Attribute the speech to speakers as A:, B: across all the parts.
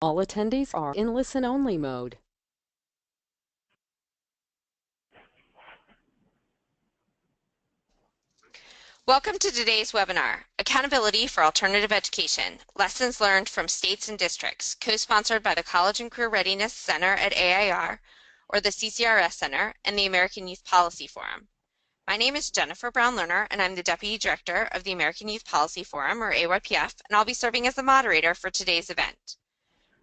A: All attendees are in listen-only mode.
B: Welcome to today's webinar, Accountability for Alternative Education, Lessons Learned from States and Districts, co-sponsored by the College and Career Readiness Center at AIR, or the CCRS Center, and the American Youth Policy Forum. My name is Jennifer Brown-Lerner, and I'm the Deputy Director of the American Youth Policy Forum, or AYPF, and I'll be serving as the moderator for today's event.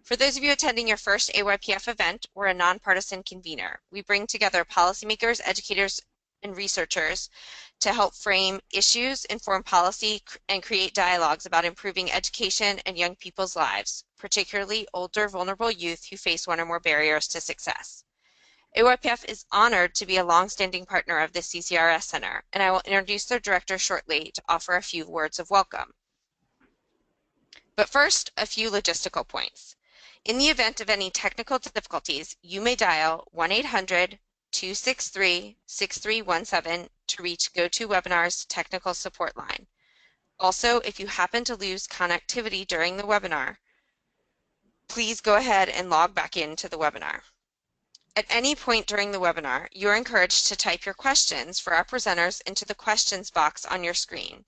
B: For those of you attending your first AYPF event, we're a nonpartisan convener. We bring together policymakers, educators, and researchers to help frame issues, inform policy, and create dialogues about improving education and young people's lives, particularly older, vulnerable youth who face one or more barriers to success. AYPF is honored to be a long-standing partner of the CCRS Center, and I will introduce their director shortly to offer a few words of welcome. But first, a few logistical points. In the event of any technical difficulties, you may dial 1-800-263-6317 to reach GoToWebinar's technical support line. Also, if you happen to lose connectivity during the webinar, please go ahead and log back into the webinar. At any point during the webinar, you are encouraged to type your questions for our presenters into the questions box on your screen.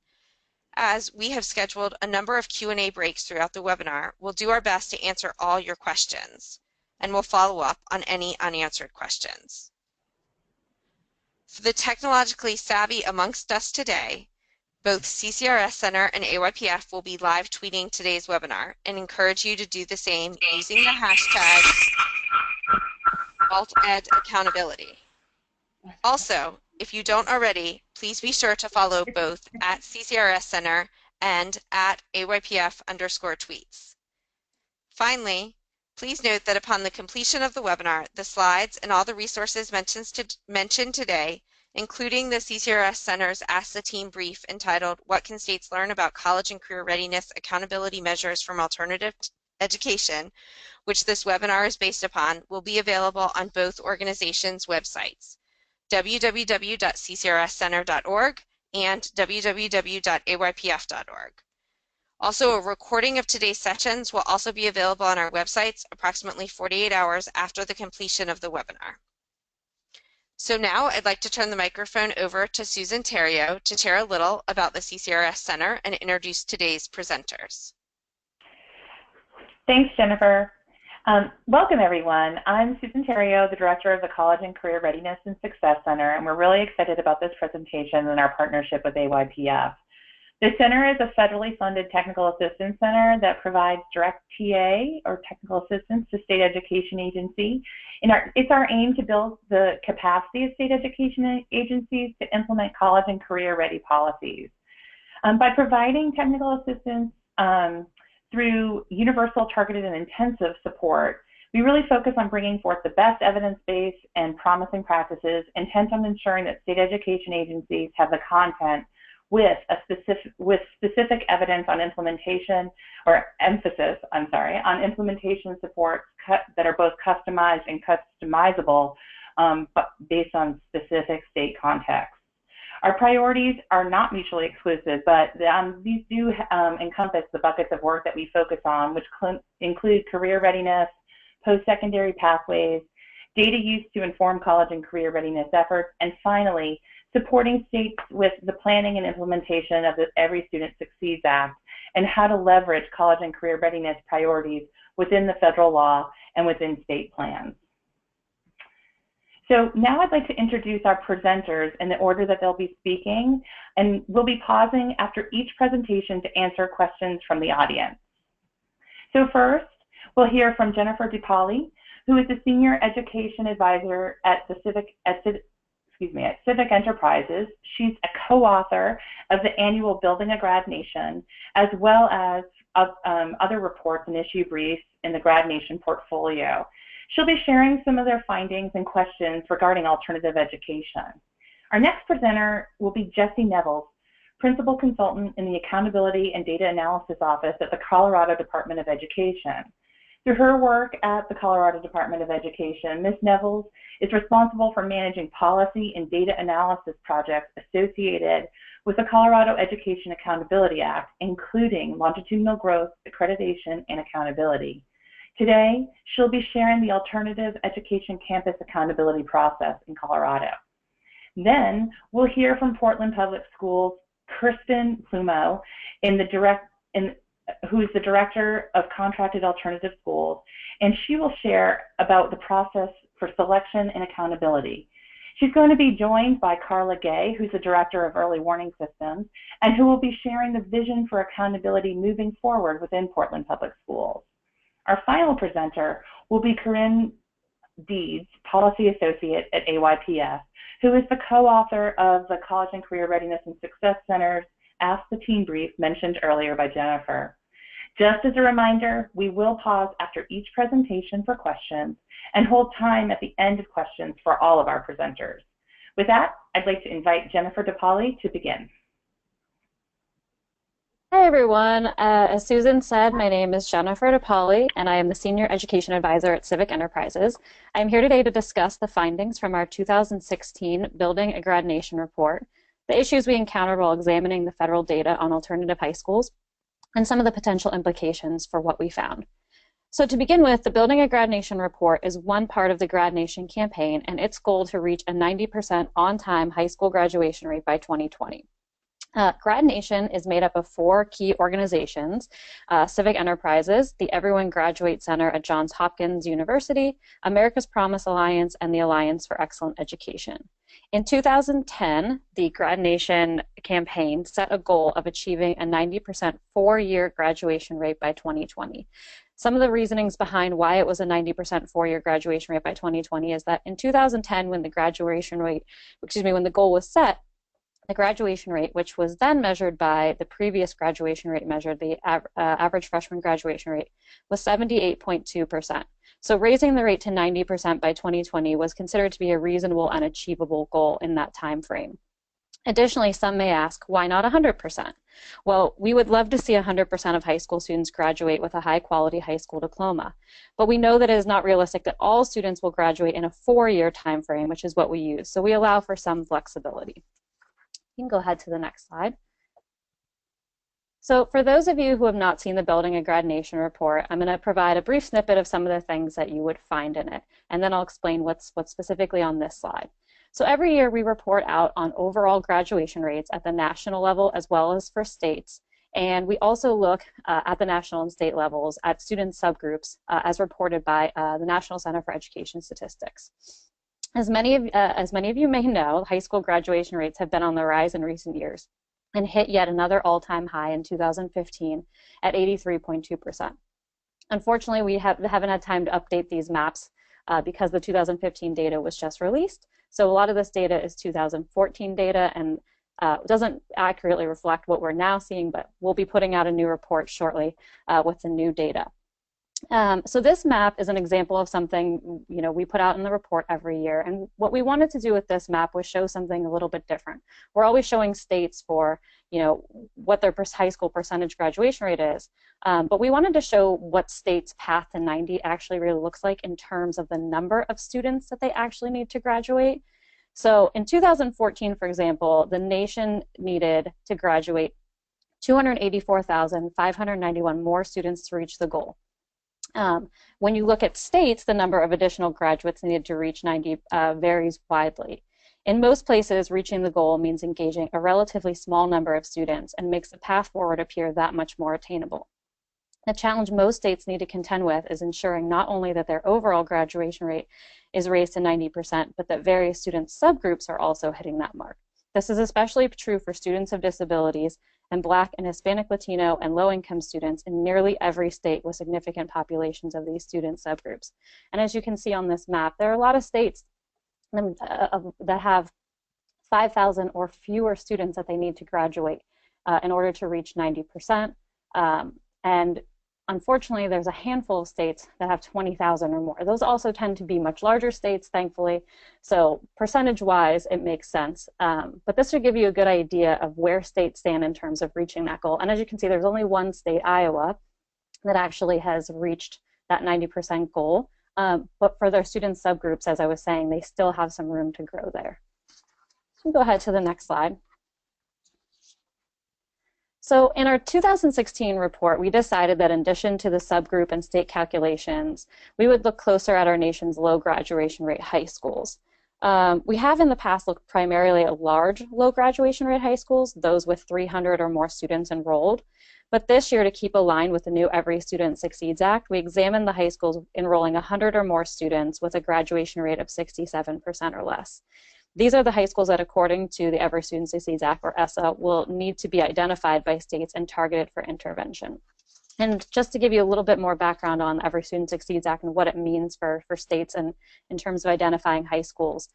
B: As we have scheduled a number of Q&A breaks throughout the webinar, we'll do our best to answer all your questions, and we'll follow up on any unanswered questions. For the technologically savvy amongst us today, both CCRS Center and AYPF will be live tweeting today's webinar and encourage you to do the same using the hashtag AltEdAccountability. Also, if you don't already, please be sure to follow both at CCRS Center and at AYPF_tweets. Finally, please note that upon the completion of the webinar, the slides and all the resources mentioned today, including the CCRS Center's Ask the Team brief entitled What Can States Learn About College and Career Readiness Accountability Measures from Alternative Education, which this webinar is based upon, will be available on both organizations' websites, www.ccrscenter.org and www.aypf.org. Also, a recording of today's sessions will also be available on our websites approximately 48 hours after the completion of the webinar. So now I'd like to turn the microphone over to Susan Theriot to share a little about the CCRS Center and introduce today's presenters.
C: Thanks, Jennifer. Welcome, everyone. I'm Susan Theriot, the Director of the College and Career Readiness and Success Center, and we're really excited about this presentation and our partnership with AYPF. The center is a federally funded technical assistance center that provides direct TA or technical assistance to state education agencies. It's our aim to build the capacity of state education agencies to implement college and career ready policies. By providing technical assistance through universal, targeted, and intensive support, we really focus on bringing forth the best evidence-based and promising practices, intent on ensuring that state education agencies have the content with specific evidence on implementation, or emphasis, on implementation supports that are both customized and customizable, but based on specific state contexts. Our priorities are not mutually exclusive, but these do encompass the buckets of work that we focus on, which include career readiness, post-secondary pathways, data use to inform college and career readiness efforts, and finally, supporting states with the planning and implementation of the Every Student Succeeds Act and how to leverage college and career readiness priorities within the federal law and within state plans. So now I'd like to introduce our presenters in the order that they'll be speaking, and we'll be pausing after each presentation to answer questions from the audience. So first, we'll hear from Jennifer DePaoli, who is the Senior Education Advisor at Civic Enterprises. She's a co-author of the annual Building a Grad Nation, as well as other reports and issue briefs in the Grad Nation portfolio. She'll be sharing some of their findings and questions regarding alternative education. Our next presenter will be Jessie Neville, Principal Consultant in the Accountability and Data Analysis Office at the Colorado Department of Education. Through her work at the Colorado Department of Education, Ms. Neville is responsible for managing policy and data analysis projects associated with the Colorado Education Accountability Act, including longitudinal growth, accreditation, and accountability. Today, she'll be sharing the Alternative Education Campus Accountability process in Colorado. Then, we'll hear from Portland Public Schools' Kristen Plumo, who is the Director of Contracted Alternative Schools, and she will share about the process for selection and accountability. She's going to be joined by Carla Gay, who's the Director of Early Warning Systems, and who will be sharing the vision for accountability moving forward within Portland Public Schools. Our final presenter will be Corinne Deeds, Policy Associate at AYPF, who is the co-author of the College and Career Readiness and Success Center's Ask the Teen Brief mentioned earlier by Jennifer. Just as a reminder, we will pause after each presentation for questions and hold time at the end of questions for all of our presenters. With that, I'd like to invite Jennifer DePauli to begin.
D: Hi everyone. As Susan said, my name is Jennifer DePauli and I am the Senior Education Advisor at Civic Enterprises. I'm here today to discuss the findings from our 2016 Building a Grad Nation report, the issues we encountered while examining the federal data on alternative high schools, and some of the potential implications for what we found. So to begin with, the Building a Grad Nation report is one part of the Grad Nation campaign and its goal to reach a 90% on-time high school graduation rate by 2020. Grad Nation is made up of 4 key organizations: Civic Enterprises, the Everyone Graduate Center at Johns Hopkins University, America's Promise Alliance, and the Alliance for Excellent Education. In 2010, the Grad Nation campaign set a goal of achieving a 90% 4-year graduation rate by 2020. Some of the reasonings behind why it was a 90% 4-year graduation rate by 2020 is that in 2010, when the goal was set, the graduation rate, which was then measured by the previous graduation rate measured, the average freshman graduation rate, was 78.2%. So raising the rate to 90% by 2020 was considered to be a reasonable and achievable goal in that time frame. Additionally, some may ask, why not 100%? Well, we would love to see 100% of high school students graduate with a high-quality high school diploma, but we know that it is not realistic that all students will graduate in a 4-year time frame, which is what we use. So we allow for some flexibility. You can go ahead to the next slide. So for those of you who have not seen the Building a Grad Nation report, I'm going to provide a brief snippet of some of the things that you would find in it, and then I'll explain what's specifically on this slide. So every year we report out on overall graduation rates at the national level as well as for states, and we also look at the national and state levels at student subgroups as reported by the National Center for Education Statistics. As many of you may know, high school graduation rates have been on the rise in recent years and hit yet another all-time high in 2015 at 83.2%. Unfortunately, we haven't had time to update these maps because the 2015 data was just released. So a lot of this data is 2014 data and doesn't accurately reflect what we're now seeing, but we'll be putting out a new report shortly with the new data. So this map is an example of something we put out in the report every year, and what we wanted to do with this map was show something a little bit different. We're always showing states for what their high school percentage graduation rate is, but we wanted to show what states' path to 90 actually really looks like in terms of the number of students that they actually need to graduate. So in 2014, for example, the nation needed to graduate 284,591 more students to reach the goal. When you look at states, the number of additional graduates needed to reach 90 varies widely. In most places, reaching the goal means engaging a relatively small number of students and makes the path forward appear that much more attainable. The challenge most states need to contend with is ensuring not only that their overall graduation rate is raised to 90%, but that various student subgroups are also hitting that mark. This is especially true for students of disabilities and Black and Hispanic, Latino, and low-income students in nearly every state with significant populations of these student subgroups. And as you can see on this map, there are a lot of states that have 5,000 or fewer students that they need to graduate in order to reach 90%. And unfortunately, there's a handful of states that have 20,000 or more. Those also tend to be much larger states, thankfully. So percentage-wise, it makes sense. But this should give you a good idea of where states stand in terms of reaching that goal. And as you can see, there's only one state, Iowa, that actually has reached that 90% goal. But for their student subgroups, as I was saying, they still have some room to grow there. So go ahead to the next slide. So in our 2016 report, we decided that in addition to the subgroup and state calculations, we would look closer at our nation's low graduation rate high schools. We have in the past looked primarily at large low graduation rate high schools, those with 300 or more students enrolled. But this year, to keep aligned with the new Every Student Succeeds Act, we examined the high schools enrolling 100 or more students with a graduation rate of 67% or less. These are the high schools that, according to the Every Student Succeeds Act, or ESSA, will need to be identified by states and targeted for intervention. And just to give you a little bit more background on Every Student Succeeds Act and what it means for states and in terms of identifying high schools.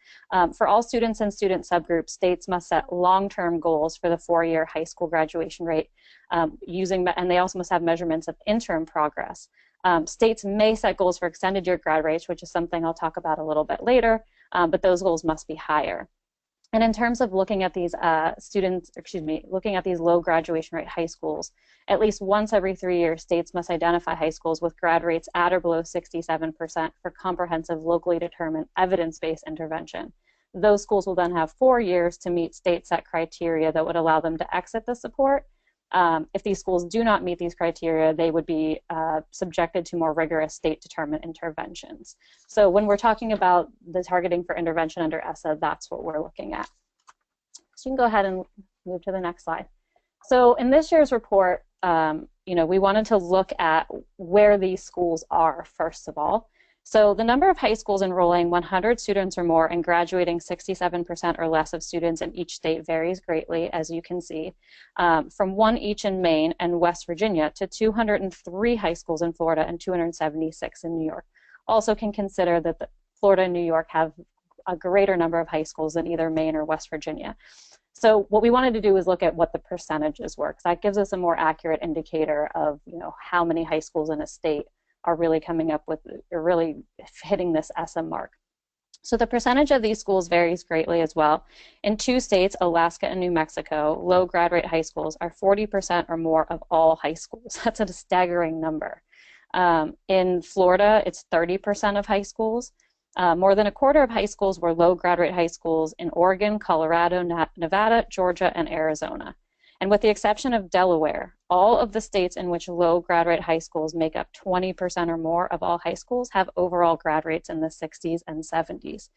D: For all students and student subgroups, states must set long-term goals for the 4-year high school graduation rate and they also must have measurements of interim progress. States may set goals for extended year grad rates, which is something I'll talk about a little bit later, but those goals must be higher. And in terms of looking at these looking at these low graduation rate high schools, at least once every 3 years, states must identify high schools with grad rates at or below 67% for comprehensive, locally determined, evidence-based intervention. Those schools will then have 4 years to meet state-set criteria that would allow them to exit the support. If these schools do not meet these criteria, they would be subjected to more rigorous state-determined interventions. So when we're talking about the targeting for intervention under ESSA, that's what we're looking at. So you can go ahead and move to the next slide. So in this year's report, we wanted to look at where these schools are, first of all. So the number of high schools enrolling 100 students or more and graduating 67% or less of students in each state varies greatly, as you can see, from 1 each in Maine and West Virginia to 203 high schools in Florida and 276 in New York. Also can consider that Florida and New York have a greater number of high schools than either Maine or West Virginia. So what we wanted to do is look at what the percentages were, because that gives us a more accurate indicator of how many high schools in a state are really coming up with, or really hitting this ESSA mark. So the percentage of these schools varies greatly as well. In 2 states, Alaska and New Mexico, low grad rate high schools are 40% or more of all high schools. That's a staggering number. In Florida, it's 30% of high schools. More than a quarter of high schools were low grad rate high schools in Oregon, Colorado, Nevada, Georgia, and Arizona. And with the exception of Delaware, all of the states in which low grad rate high schools make up 20% or more of all high schools have overall grad rates in the 60s and 70s.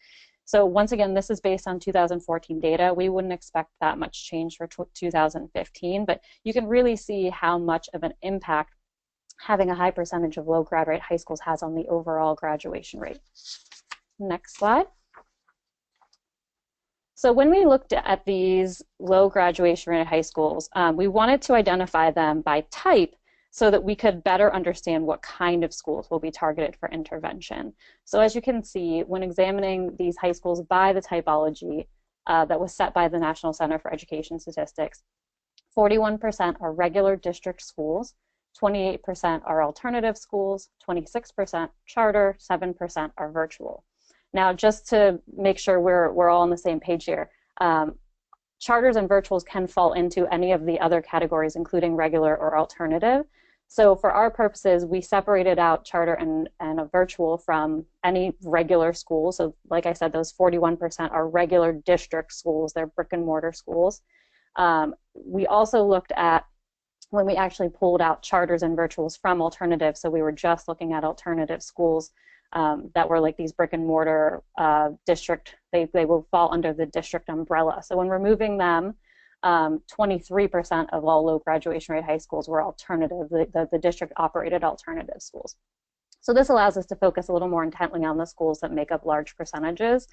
D: So once again, this is based on 2014 data. We wouldn't expect that much change for 2015, but you can really see how much of an impact having a high percentage of low grad rate high schools has on the overall graduation rate. Next slide. So when we looked at these low graduation rate high schools, we wanted to identify them by type so that we could better understand what kind of schools will be targeted for intervention. So as you can see, when examining these high schools by the typology that was set by the National Center for Education Statistics, 41% are regular district schools, 28% are alternative schools, 26% charter, 7% are virtual. Now, just to make sure we're all on the same page here, charters and virtuals can fall into any of the other categories, including regular or alternative. So for our purposes, we separated out charter and a virtual from any regular school. So like I said, those 41% are regular district schools. They're brick and mortar schools. We also looked at when we actually pulled out charters and virtuals from alternatives. So we were just looking at alternative schools that were like these brick and mortar district, they will fall under the district umbrella. So when removing them, 23% of all low graduation rate high schools were alternative, the district operated alternative schools. So this allows us to focus a little more intently on the schools that make up large percentages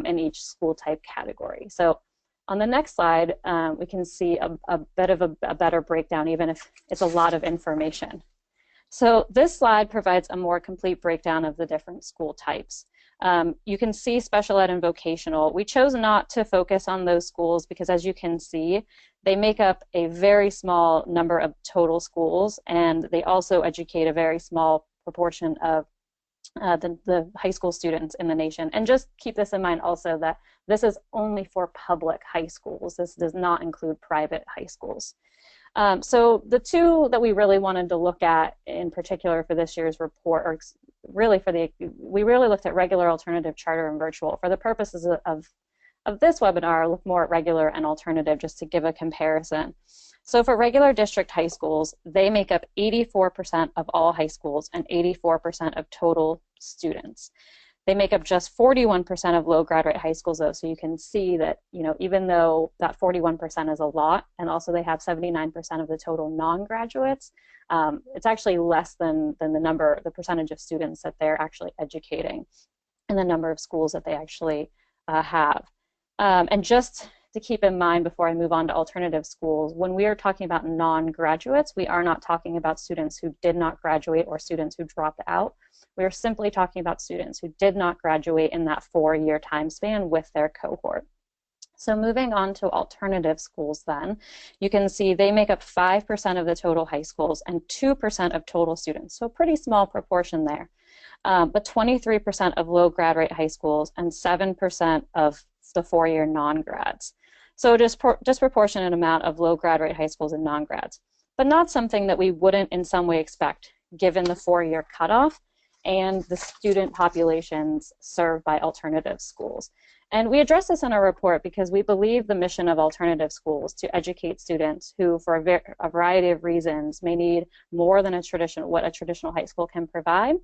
D: in each school type category. So on the next slide, we can see a bit of a better breakdown, even if it's a lot of information. So this slide provides a more complete breakdown of the different school types. You can see special ed and vocational. We chose not to focus on those schools because, as you can see, they make up a very small number of total schools, and they also educate a very small proportion of the high school students in the nation. And just keep this in mind also that this is only for public high schools. This does not include private high schools. So the two that we really wanted to look at in particular for this year's report, or really we really looked at regular, alternative, charter, and virtual. For the purposes of this webinar, look more at regular and alternative just to give a comparison. So for regular district high schools, they make up 84% of all high schools and 84% of total students. They make up just 41% of low grad rate high schools, though, so you can see that, even though that 41% is a lot, and also they have 79% of the total non-graduates, it's actually less than the percentage of students that they're actually educating and the number of schools that they actually have. And just to keep in mind before I move on to alternative schools, when we are talking about non-graduates, we are not talking about students who did not graduate or students who dropped out. We are simply talking about students who did not graduate in that 4-year time span with their cohort. So moving on to alternative schools then, you can see they make up 5% of the total high schools and 2% of total students, so a pretty small proportion there. But 23% of low grad rate high schools and 7% of the 4-year non-grads. So just disproportionate amount of low grad rate high schools and non-grads, but not something that we wouldn't in some way expect given the 4-year cutoff and the student populations served by alternative schools. And we address this in our report because we believe the mission of alternative schools to educate students who, for a variety of reasons, may need more than what a traditional high school can provide.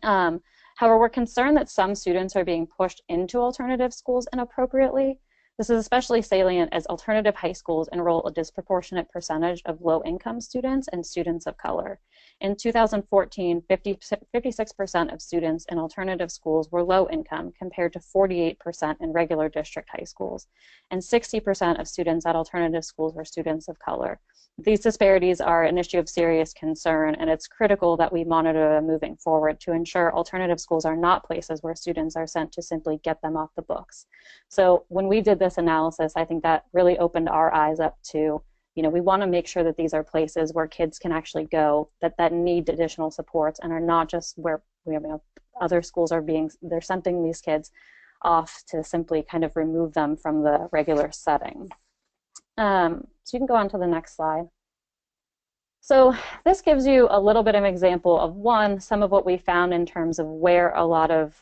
D: However, we're concerned that some students are being pushed into alternative schools inappropriately. This is especially salient as alternative high schools enroll a disproportionate percentage of low-income students and students of color. In 2014, 56% of students in alternative schools were low income compared to 48% in regular district high schools, and 60% of students at alternative schools were students of color. These disparities are an issue of serious concern, and it's critical that we monitor them moving forward to ensure alternative schools are not places where students are sent to simply get them off the books. So when we did this analysis, I think that really opened our eyes up to, we want to make sure that these are places where kids can actually go that need additional supports and are not just where other schools they're sending these kids off to simply kind of remove them from the regular setting. So you can go on to the next slide. So this gives you a little bit of an example of some of what we found in terms of where a lot of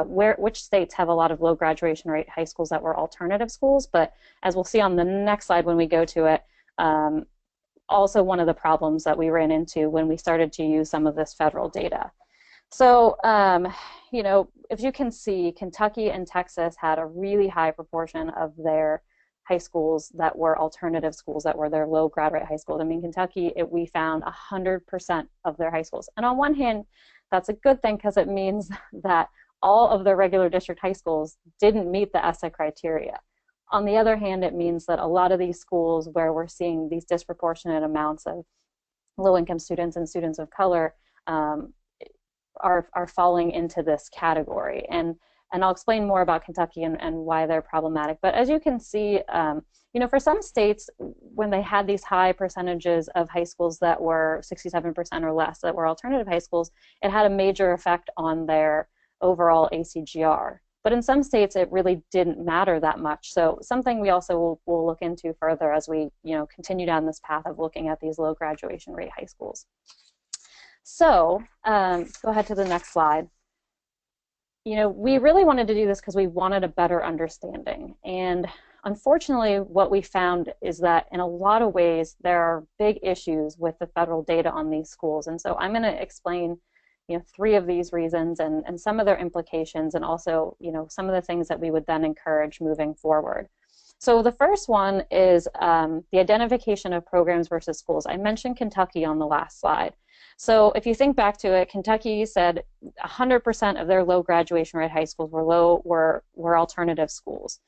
D: which states have a lot of low graduation rate high schools that were alternative schools. But as we'll see on the next slide when we go to it, also one of the problems that we ran into when we started to use some of this federal data. So, if you can see, Kentucky and Texas had a really high proportion of their high schools that were alternative schools, that were their low grad rate high schools. I mean, Kentucky, we found 100% of their high schools. And on one hand, that's a good thing because it means that all of their regular district high schools didn't meet the ESSA criteria. On the other hand, it means that a lot of these schools where we're seeing these disproportionate amounts of low-income students and students of color are falling into this category. And I'll explain more about Kentucky and why they're problematic. But as you can see, for some states, when they had these high percentages of high schools that were 67% or less, that were alternative high schools, it had a major effect on their overall ACGR. But in some states, it really didn't matter that much. So something we also will look into further as we continue down this path of looking at these low graduation rate high schools. So go ahead to the next slide. We really wanted to do this because we wanted a better understanding. And unfortunately, what we found is that in a lot of ways, there are big issues with the federal data on these schools. And so I'm going to explain 3 of these reasons and some of their implications, and also some of the things that we would then encourage moving forward. So the first one is the identification of programs versus schools. I mentioned Kentucky on the last slide. So if you think back to it, Kentucky said 100% of their low graduation rate high schools were alternative schools.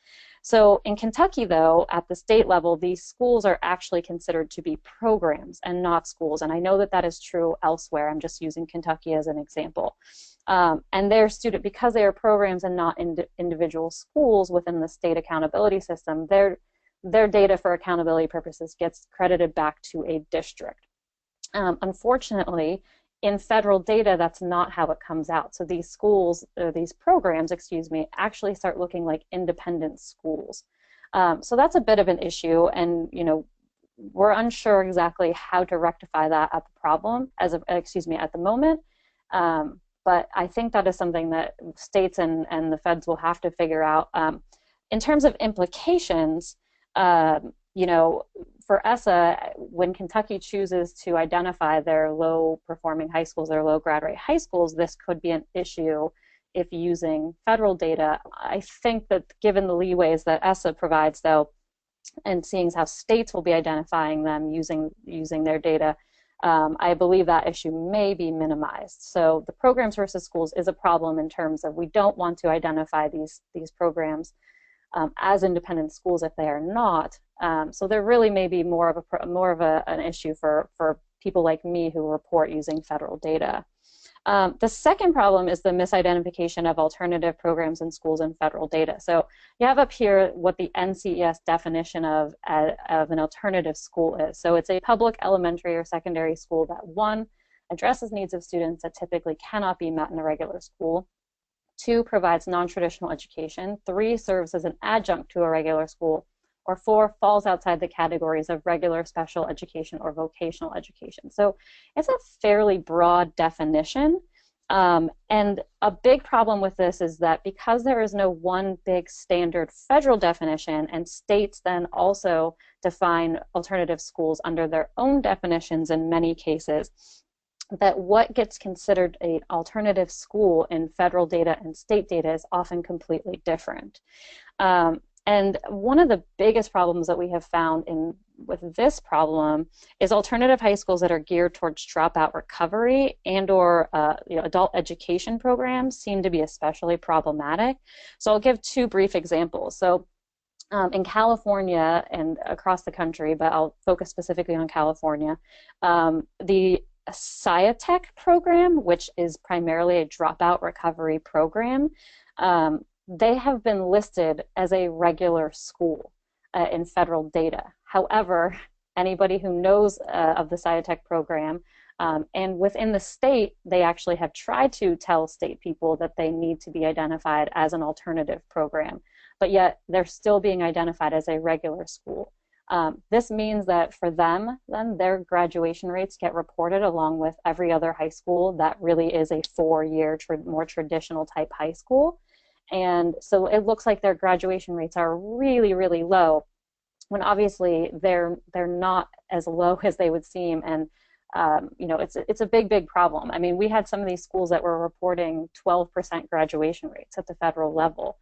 D: So in Kentucky, though, at the state level, these schools are actually considered to be programs and not schools. And I know that that is true elsewhere. I'm just using Kentucky as an example. And because they are programs and not individual schools within the state accountability system, their data for accountability purposes gets credited back to a district. Unfortunately, in federal data, that's not how it comes out. So these schools, or these programs, actually start looking like independent schools. So that's a bit of an issue, and we're unsure exactly how to rectify that at the moment. But I think that is something that states and the feds will have to figure out. In terms of implications, for ESSA, when Kentucky chooses to identify their low-performing high schools, their low grad rate high schools, this could be an issue if using federal data. I think that given the leeways that ESSA provides, though, and seeing how states will be identifying them using their data, I believe that issue may be minimized. So the programs versus schools is a problem in terms of we don't want to identify these programs as independent schools if they are not. So there really may be more of an issue for people like me who report using federal data. The second problem is the misidentification of alternative programs in schools and federal data. So you have up here what the NCES definition of an alternative school is. So it's a public elementary or secondary school that, 1, addresses needs of students that typically cannot be met in a regular school, 2, provides non-traditional education, 3, serves as an adjunct to a regular school, or 4, falls outside the categories of regular special education or vocational education. So it's a fairly broad definition. And a big problem with this is that because there is no one big standard federal definition, and states then also define alternative schools under their own definitions in many cases, that what gets considered an alternative school in federal data and state data is often completely different. And one of the biggest problems that we have found with this problem is alternative high schools that are geared towards dropout recovery and/or adult education programs seem to be especially problematic. So I'll give 2 brief examples. So in California and across the country, but I'll focus specifically on California, the SciTech program, which is primarily a dropout recovery program, they have been listed as a regular school in federal data. However, anybody who knows of the SciTech program, and within the state, they actually have tried to tell state people that they need to be identified as an alternative program, but yet they're still being identified as a regular school. This means that for them, then their graduation rates get reported along with every other high school that really is a 4-year, more traditional type high school. And so it looks like their graduation rates are really, really low, when obviously they're not as low as they would seem. And it's a big problem. I mean, we had some of these schools that were reporting 12% graduation rates at the federal level.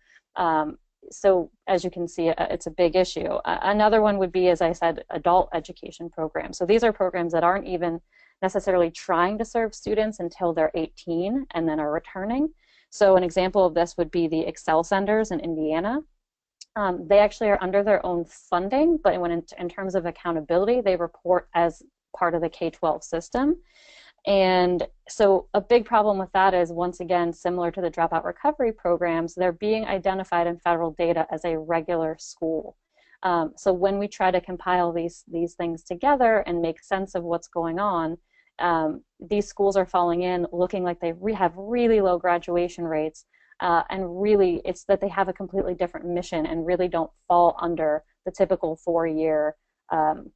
D: So as you can see, it's a big issue. Another one would be, as I said, adult education programs. So these are programs that aren't even necessarily trying to serve students until they're 18 and then are returning. So an example of this would be the Excel centers in Indiana. They actually are under their own funding, but in terms of accountability, they report as part of the K-12 system. And so a big problem with that is, once again, similar to the dropout recovery programs, they're being identified in federal data as a regular school. So when we try to compile these things together and make sense of what's going on, these schools are falling in looking like they have really low graduation rates, and really it's that they have a completely different mission and really don't fall under the typical 4-year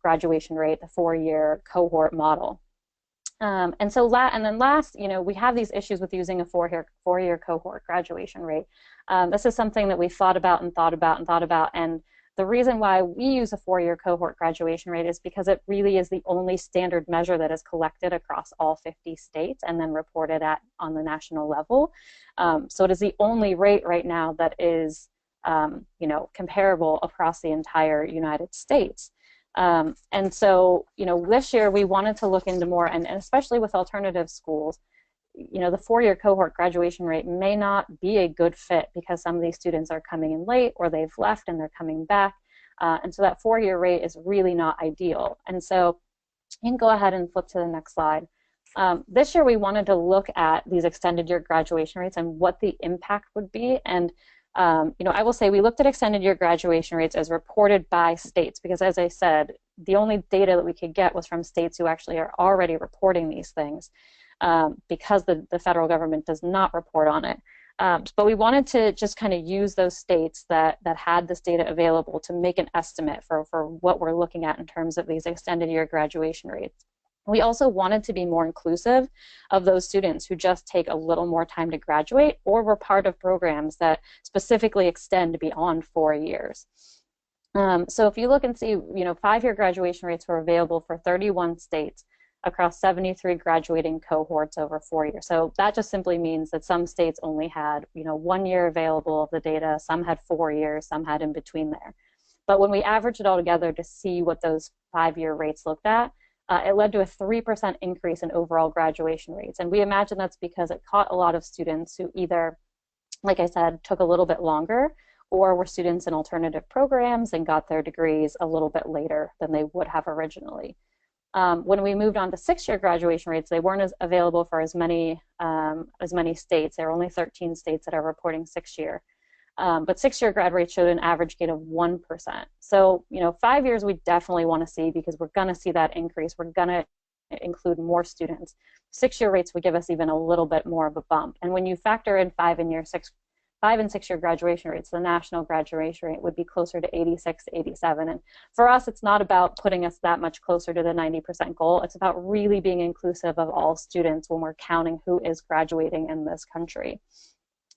D: graduation rate, the 4-year cohort model. And then last, we have these issues with using a 4-year cohort graduation rate. This is something that we thought about, and the reason why we use a 4-year cohort graduation rate is because it really is the only standard measure that is collected across all 50 states and then reported on the national level. So it is the only rate right now that is comparable across the entire United States. And so, this year we wanted to look into more, and especially with alternative schools, the 4-year cohort graduation rate may not be a good fit because some of these students are coming in late or they've left and they're coming back. And so that 4-year rate is really not ideal. And so you can go ahead and flip to the next slide. This year we wanted to look at these extended year graduation rates and what the impact would be. And I will say we looked at extended year graduation rates as reported by states because, as I said, the only data that we could get was from states who actually are already reporting these things. Because the federal government does not report on it. But we wanted to just kind of use those states that had this data available to make an estimate for what we're looking at in terms of these extended year graduation rates. We also wanted to be more inclusive of those students who just take a little more time to graduate or were part of programs that specifically extend beyond 4 years. So if you look and see, you know, 5-year graduation rates were available for 31 states across 73 graduating cohorts over 4 years. So that just simply means that some states only had, you know, 1 year available of the data, some had 4 years, some had in between there. But when we average it all together to see what those 5-year rates looked at, it led to a 3% increase in overall graduation rates. And we imagine that's because it caught a lot of students who either, like I said, took a little bit longer, or were students in alternative programs and got their degrees a little bit later than they would have originally. When we moved on to 6-year graduation rates, they weren't as available for as many states. There are only 13 states that are reporting 6-year. But 6-year grad rates showed an average gain of 1%. So, you know, 5 years we definitely want to see, because we're going to see that increase. We're going to include more students. 6-year rates would give us even a little bit more of a bump. And when you factor in 5 and 6-year graduation rates, the national graduation rate would be closer to 86 to 87. And for us, it's not about putting us that much closer to the 90% goal. It's about really being inclusive of all students when we're counting who is graduating in this country.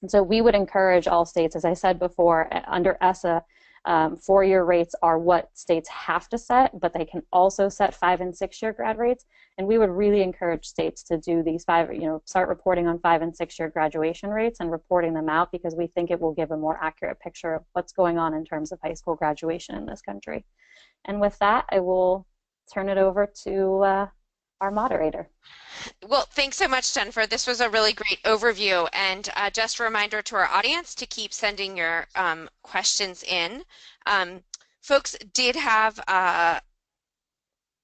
D: And so we would encourage all states, as I said before, under ESSA, 4-year rates are what states have to set, but they can also set 5 and 6-year grad rates. And we would really encourage states to do these start reporting on 5 and 6-year graduation rates and reporting them out, because we think it will give a more accurate picture of what's going on in terms of high school graduation in this country. And with that, I will turn it over to our moderator.
B: Well, thanks so much, Jennifer. This was a really great overview. And just a reminder to our audience to keep sending your questions in. Folks did have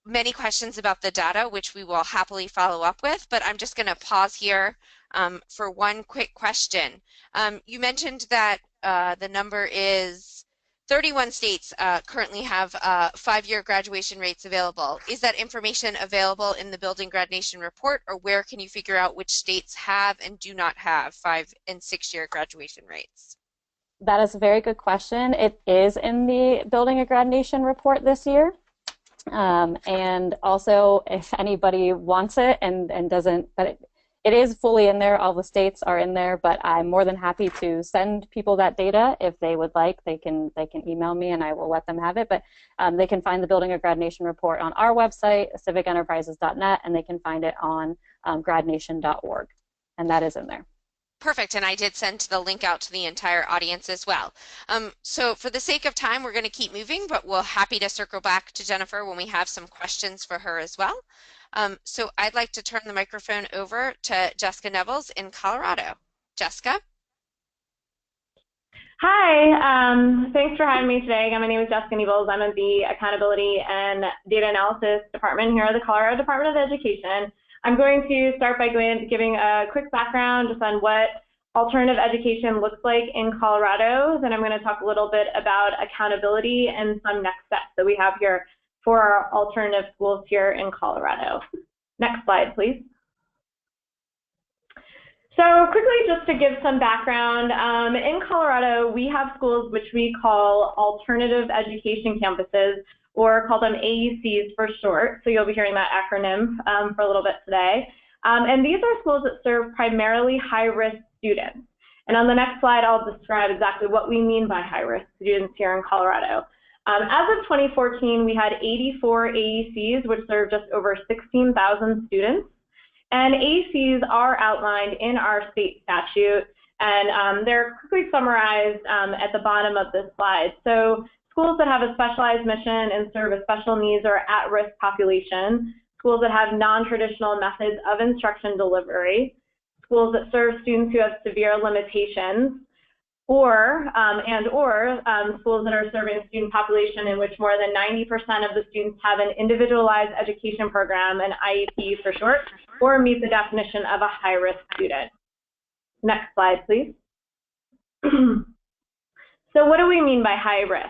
B: many questions about the data, which we will happily follow up with, but I'm just going to pause here for one quick question. You mentioned that the number is 31 states currently have 5-year graduation rates available. Is that information available in the Building Grad Nation report, or where can you figure out which states have and do not have 5 and 6-year graduation rates?
D: That is a very good question. It is in the Building a Grad Nation report this year. And also, if anybody wants it and doesn't, but it is fully in there. All the states are in there, but I'm more than happy to send people that data if they would like. They can email me and I will let them have it. But they can find the Building a Grad Nation report on our website, civicenterprises.net, and they can find it on gradnation.org, and that is in there.
B: Perfect, and I did send the link out to the entire audience as well. So for the sake of time, we're going to keep moving, but we're happy to circle back to Jennifer when we have some questions for her as well. So I'd like to turn the microphone over to Jessica Neville in Colorado. Jessica?
E: Hi, thanks for having me today. My name is Jessica Neville. I'm in the Accountability and Data Analysis Department here at the Colorado Department of Education. I'm going to start by giving a quick background just on what alternative education looks like in Colorado. Then I'm going to talk a little bit about accountability and some next steps that we have here for our alternative schools here in Colorado. Next slide, please. So quickly, just to give some background, in Colorado, we have schools which we call alternative education campuses, or call them AECs for short. So you'll be hearing that acronym for a little bit today. And these are schools that serve primarily high-risk students. And on the next slide, I'll describe exactly what we mean by high-risk students here in Colorado. As of 2014, we had 84 AECs, which served just over 16,000 students. And AECs are outlined in our state statute, and they're quickly summarized at the bottom of this slide. So schools that have a specialized mission and serve a special needs or at-risk population, schools that have non-traditional methods of instruction delivery, schools that serve students who have severe limitations, or schools that are serving a student population in which more than 90% of the students have an individualized education program, an IEP for short, or meet the definition of a high-risk student. Next slide, please. So what do we mean by high risk?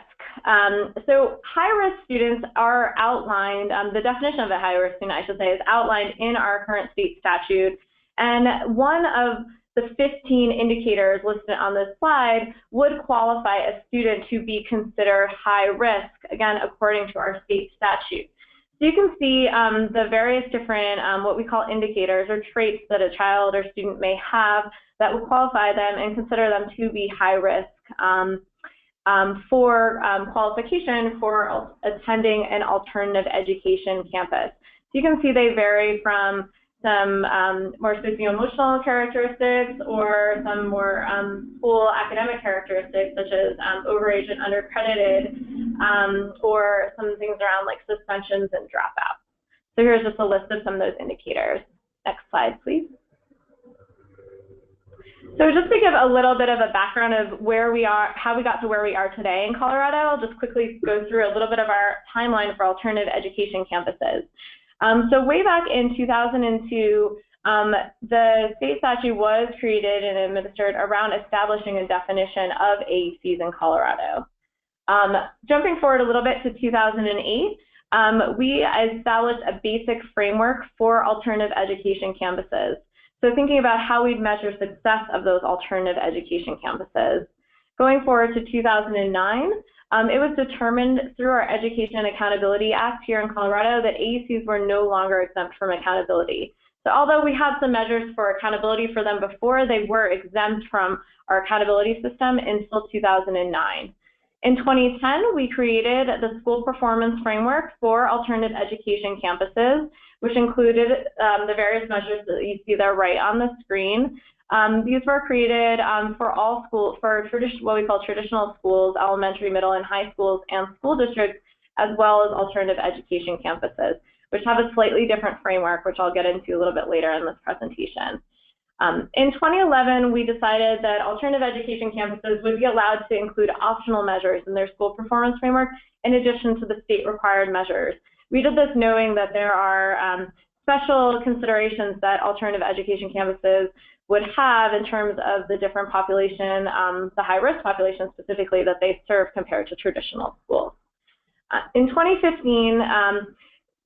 E: So high-risk students are outlined, the definition of a high-risk student, I should say, is outlined in our current state statute. And one of the 15 indicators listed on this slide would qualify a student to be considered high risk, again, according to our state statute. So you can see the various different what we call indicators or traits that a child or student may have that would qualify them and consider them to be high risk. for qualification for attending an alternative education campus. So you can see they vary from some more socio-emotional characteristics or some more school academic characteristics such as overage and undercredited, or some things around like suspensions and dropouts. So here's just a list of some of those indicators. Next slide, please. So just to give a little bit of a background of where we are, how we got to where we are today in Colorado, I'll just quickly go through a little bit of our timeline for alternative education campuses. So way back in 2002, the state statute was created and administered around establishing a definition of AECs in Colorado. Jumping forward a little bit to 2008, we established a basic framework for alternative education campuses. So thinking about how we'd measure success of those alternative education campuses. Going forward to 2009, it was determined through our Education Accountability Act here in Colorado that AECs were no longer exempt from accountability. So although we had some measures for accountability for them before, they were exempt from our accountability system until 2009. In 2010, we created the School Performance Framework for Alternative Education Campuses, which included the various measures that you see there right on the screen. These were created for all schools, for what we call traditional schools, elementary, middle, and high schools, and school districts, as well as alternative education campuses, which have a slightly different framework, which I'll get into a little bit later in this presentation. In 2011, we decided that alternative education campuses would be allowed to include optional measures in their school performance framework in addition to the state required measures. We did this knowing that there are special considerations that alternative education campuses would have in terms of the different population, the high-risk population specifically that they serve compared to traditional schools. In 2015,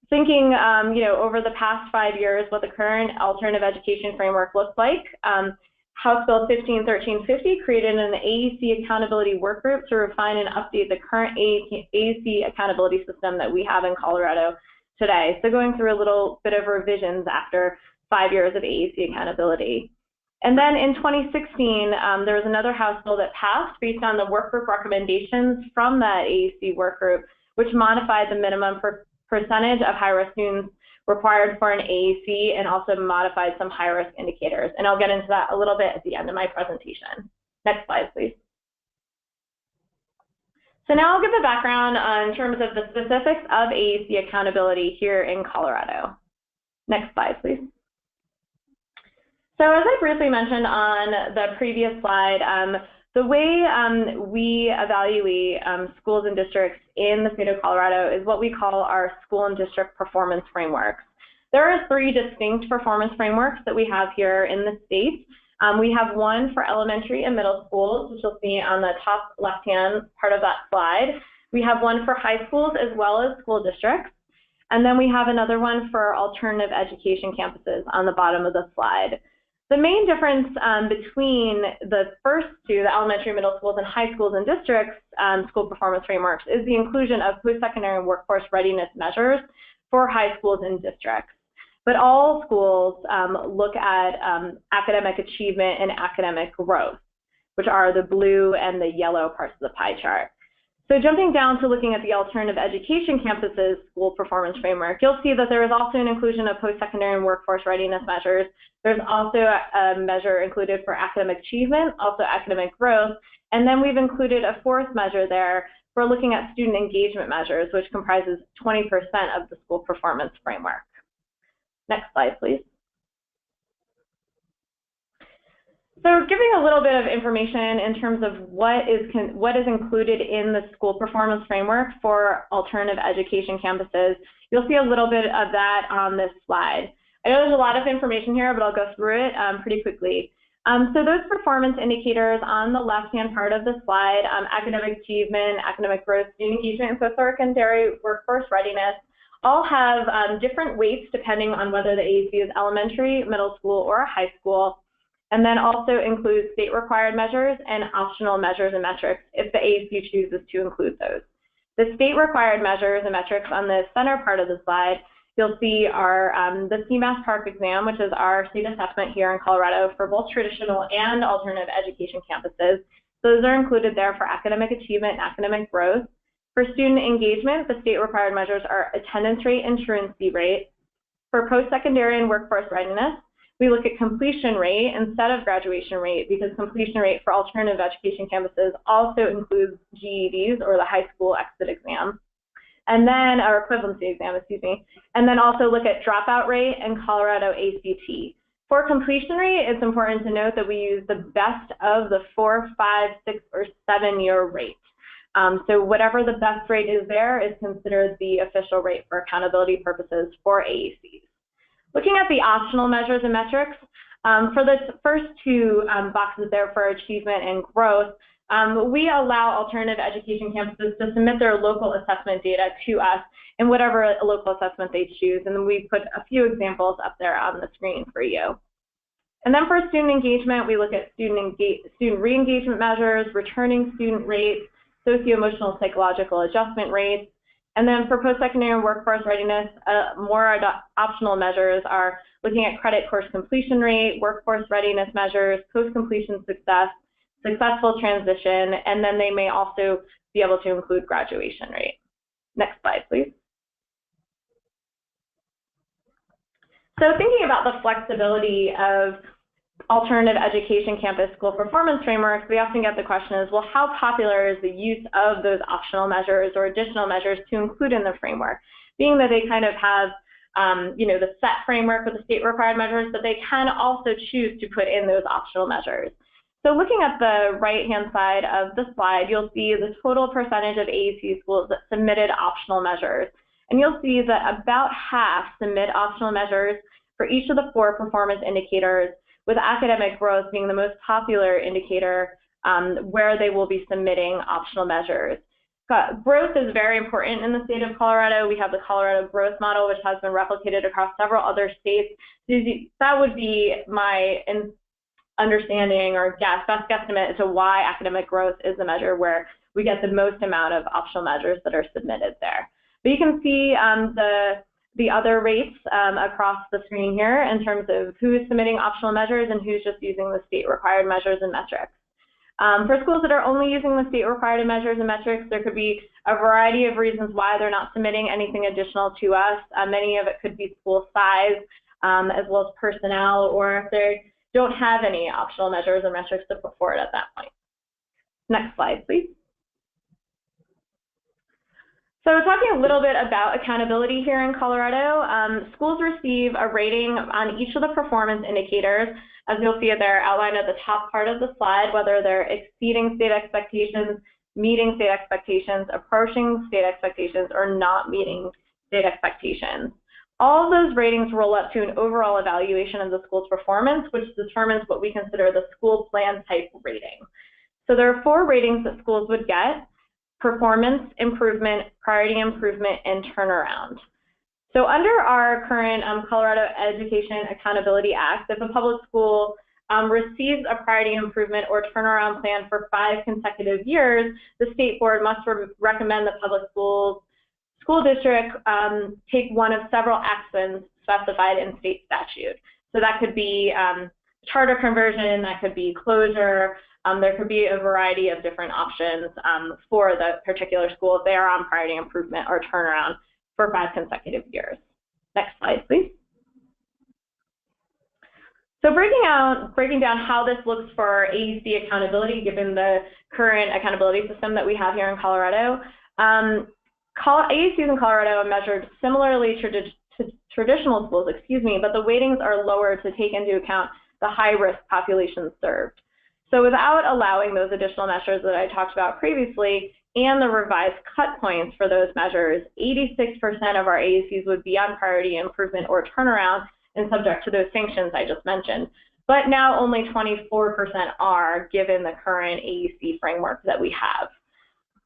E: thinking over the past 5 years what the current alternative education framework looks like, House Bill 151350 created an AEC accountability work group to refine and update the current AEC accountability system that we have in Colorado today. So going through a little bit of revisions after 5 years of AEC accountability. And then in 2016, there was another House bill that passed based on the work group recommendations from that AEC work group, which modified the minimum percentage of high-risk students required for an AEC and also modified some high-risk indicators. And I'll get into that a little bit at the end of my presentation. Next slide, please. So now I'll give the background in terms of the specifics of AEC accountability here in Colorado. Next slide, please. So as I briefly mentioned on the previous slide, the way we evaluate schools and districts in the state of Colorado is what we call our school and district performance frameworks. There are 3 distinct performance frameworks that we have here in the state. We have one for elementary and middle schools, which you'll see on the top left-hand part of that slide. We have one for high schools as well as school districts. And then we have another one for alternative education campuses on the bottom of the slide. The main difference between the first 2, the elementary, middle schools, and high schools and districts school performance frameworks is the inclusion of post-secondary and workforce readiness measures for high schools and districts. But all schools look at academic achievement and academic growth, which are the blue and the yellow parts of the pie chart. So jumping down to looking at the alternative education campuses school performance framework, you'll see that there is also an inclusion of post-secondary and workforce readiness measures. There's also a measure included for academic achievement, also academic growth, and then we've included a 4th measure there for looking at student engagement measures, which comprises 20% of the school performance framework. Next slide, please. So giving a little bit of information in terms of what is included in the school performance framework for alternative education campuses, you'll see a little bit of that on this slide. I know there's a lot of information here, but I'll go through it pretty quickly. So those performance indicators on the left-hand part of the slide, academic achievement, academic growth, student engagement, and post-secondary workforce readiness, all have different weights depending on whether the AEC is elementary, middle school, or high school. And then also includes state required measures and optional measures and metrics if the AEC chooses to include those. The state required measures and metrics on the center part of the slide, you'll see are the CMAS PARCC exam, which is our state assessment here in Colorado for both traditional and alternative education campuses. Those are included there for academic achievement and academic growth. For student engagement, the state required measures are attendance rate and truancy rate. For post-secondary and workforce readiness, we look at completion rate instead of graduation rate because completion rate for alternative education campuses also includes GEDs, or the high school exit exam, and then, or equivalency exam, excuse me, and then also look at dropout rate and Colorado ACT. For completion rate, it's important to note that we use the best of the 4, 5, 6, or 7-year rate. So whatever the best rate is there is considered the official rate for accountability purposes for AACs. Looking at the optional measures and metrics, for the first two boxes there for achievement and growth, we allow alternative education campuses to submit their local assessment data to us in whatever local assessment they choose, and then we put a few examples up there on the screen for you. And then for student engagement, we look at student re-engagement measures, returning student rates, socio-emotional psychological adjustment rates. And then for post-secondary and workforce readiness, more optional measures are looking at credit course completion rate, workforce readiness measures, post-completion success, successful transition, and then they may also be able to include graduation rate. Next slide, please. So thinking about the flexibility of alternative education campus school performance frameworks, we often get the question is, well, how popular is the use of those optional measures or additional measures to include in the framework? Being that they kind of have, the set framework with the state required measures, but they can also choose to put in those optional measures. So looking at the right-hand side of the slide, you'll see the total percentage of AAC schools that submitted optional measures. And you'll see that about half submit optional measures for each of the 4 performance indicators, with academic growth being the most popular indicator where they will be submitting optional measures. Growth is very important in the state of Colorado. We have the Colorado growth model, which has been replicated across several other states. That would be my understanding or best guesstimate as to why academic growth is the measure where we get the most amount of optional measures that are submitted there. But you can see the other rates across the screen here in terms of who is submitting optional measures and who's just using the state required measures and metrics. For schools that are only using the state required measures and metrics, there could be a variety of reasons why they're not submitting anything additional to us. Many of it could be school size, as well as personnel, or if they don't have any optional measures or metrics to put forward at that point. Next slide, please. So talking a little bit about accountability here in Colorado, schools receive a rating on each of the performance indicators, as you'll see there outlined at the top part of the slide, whether they're exceeding state expectations, meeting state expectations, approaching state expectations, or not meeting state expectations. All of those ratings roll up to an overall evaluation of the school's performance, which determines what we consider the school plan type rating. So there are 4 ratings that schools would get: performance, improvement, priority improvement, and turnaround. So under our current Colorado Education Accountability Act, if a public school receives a priority improvement or turnaround plan for 5 consecutive years, the state board must recommend the public school district take one of several actions specified in state statute. So that could be charter conversion, that could be closure. There could be a variety of different options for the particular school if they are on priority improvement or turnaround for 5 consecutive years. Next slide, please. So breaking down how this looks for AEC accountability, given the current accountability system that we have here in Colorado. AECs in Colorado are measured similarly to traditional schools, but the weightings are lower to take into account the high-risk populations served. So without allowing those additional measures that I talked about previously and the revised cut points for those measures, 86% of our AECs would be on priority improvement or turnaround and subject to those sanctions I just mentioned. But now only 24% are, given the current AEC framework that we have.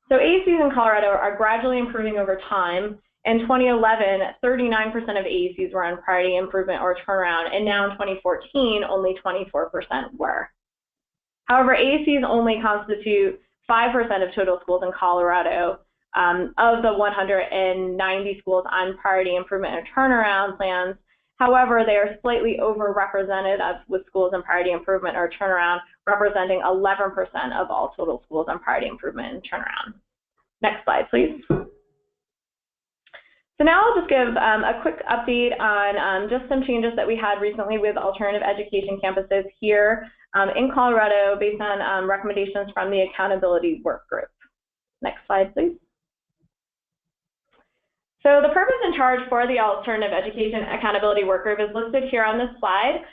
E: So AECs in Colorado are gradually improving over time. In 2011, 39% of AECs were on priority improvement or turnaround, and now in 2014, only 24% were. However, AECs only constitute 5% of total schools in Colorado. Of the 190 schools on priority improvement or turnaround plans, However, they are slightly overrepresented with schools in priority improvement or turnaround, representing 11% of all total schools in priority improvement and turnaround. Next slide, please. So now I'll just give a quick update on just some changes that we had recently with alternative education campuses here in Colorado based on recommendations from the accountability work group. Next slide, please. So the purpose and charge for the alternative education accountability work group is listed here on this slide.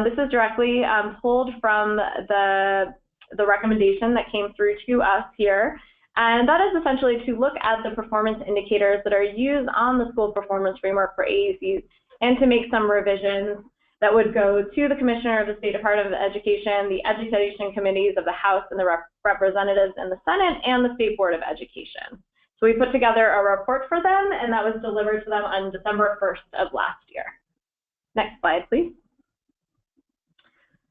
E: This is directly pulled from the recommendation that came through to us here. And that is essentially to look at the performance indicators that are used on the school performance framework for AACs and to make some revisions that would go to the Commissioner of the State Department of Education, the education committees of the House and the representatives in the Senate, and the State Board of Education. So we put together a report for them, and that was delivered to them on December 1st of last year. Next slide, please.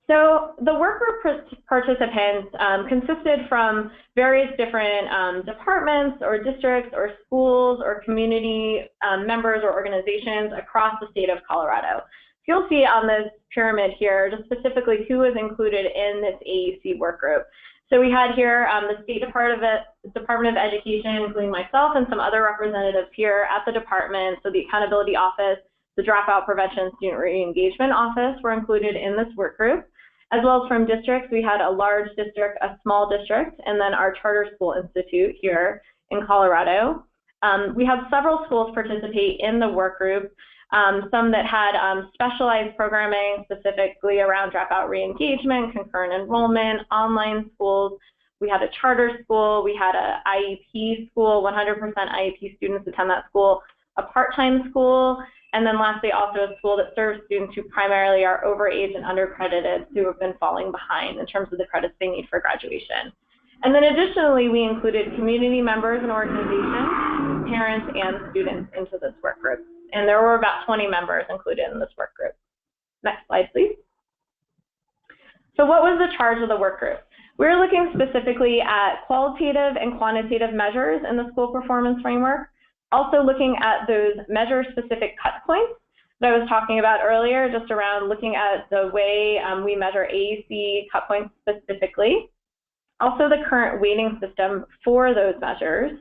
E: So the work group participants consisted from various different departments or districts or schools or community members or organizations across the state of Colorado. So you'll see on this pyramid here just specifically who is included in this AEC work group. So we had here the State Department of Education, including myself and some other representatives here at the department. So the Accountability Office, the Dropout Prevention Student Re-Engagement Office were included in this work group. As well as from districts, we had a large district, a small district, and then our Charter School Institute here in Colorado. We had several schools participate in the work group, some that had specialized programming specifically around dropout re-engagement, concurrent enrollment, online schools. We had a charter school, we had an IEP school, 100% IEP students attend that school, a part-time school, and then lastly, also a school that serves students who primarily are overage and undercredited who have been falling behind in terms of the credits they need for graduation. And then additionally, we included community members and organizations, parents, and students into this work group. And there were about 20 members included in this work group. Next slide, please. So what was the charge of the work group? We're looking specifically at qualitative and quantitative measures in the school performance framework. Also looking at those measure-specific cut points that I was talking about earlier, just around looking at the way we measure AEC cut points specifically. Also the current weighting system for those measures.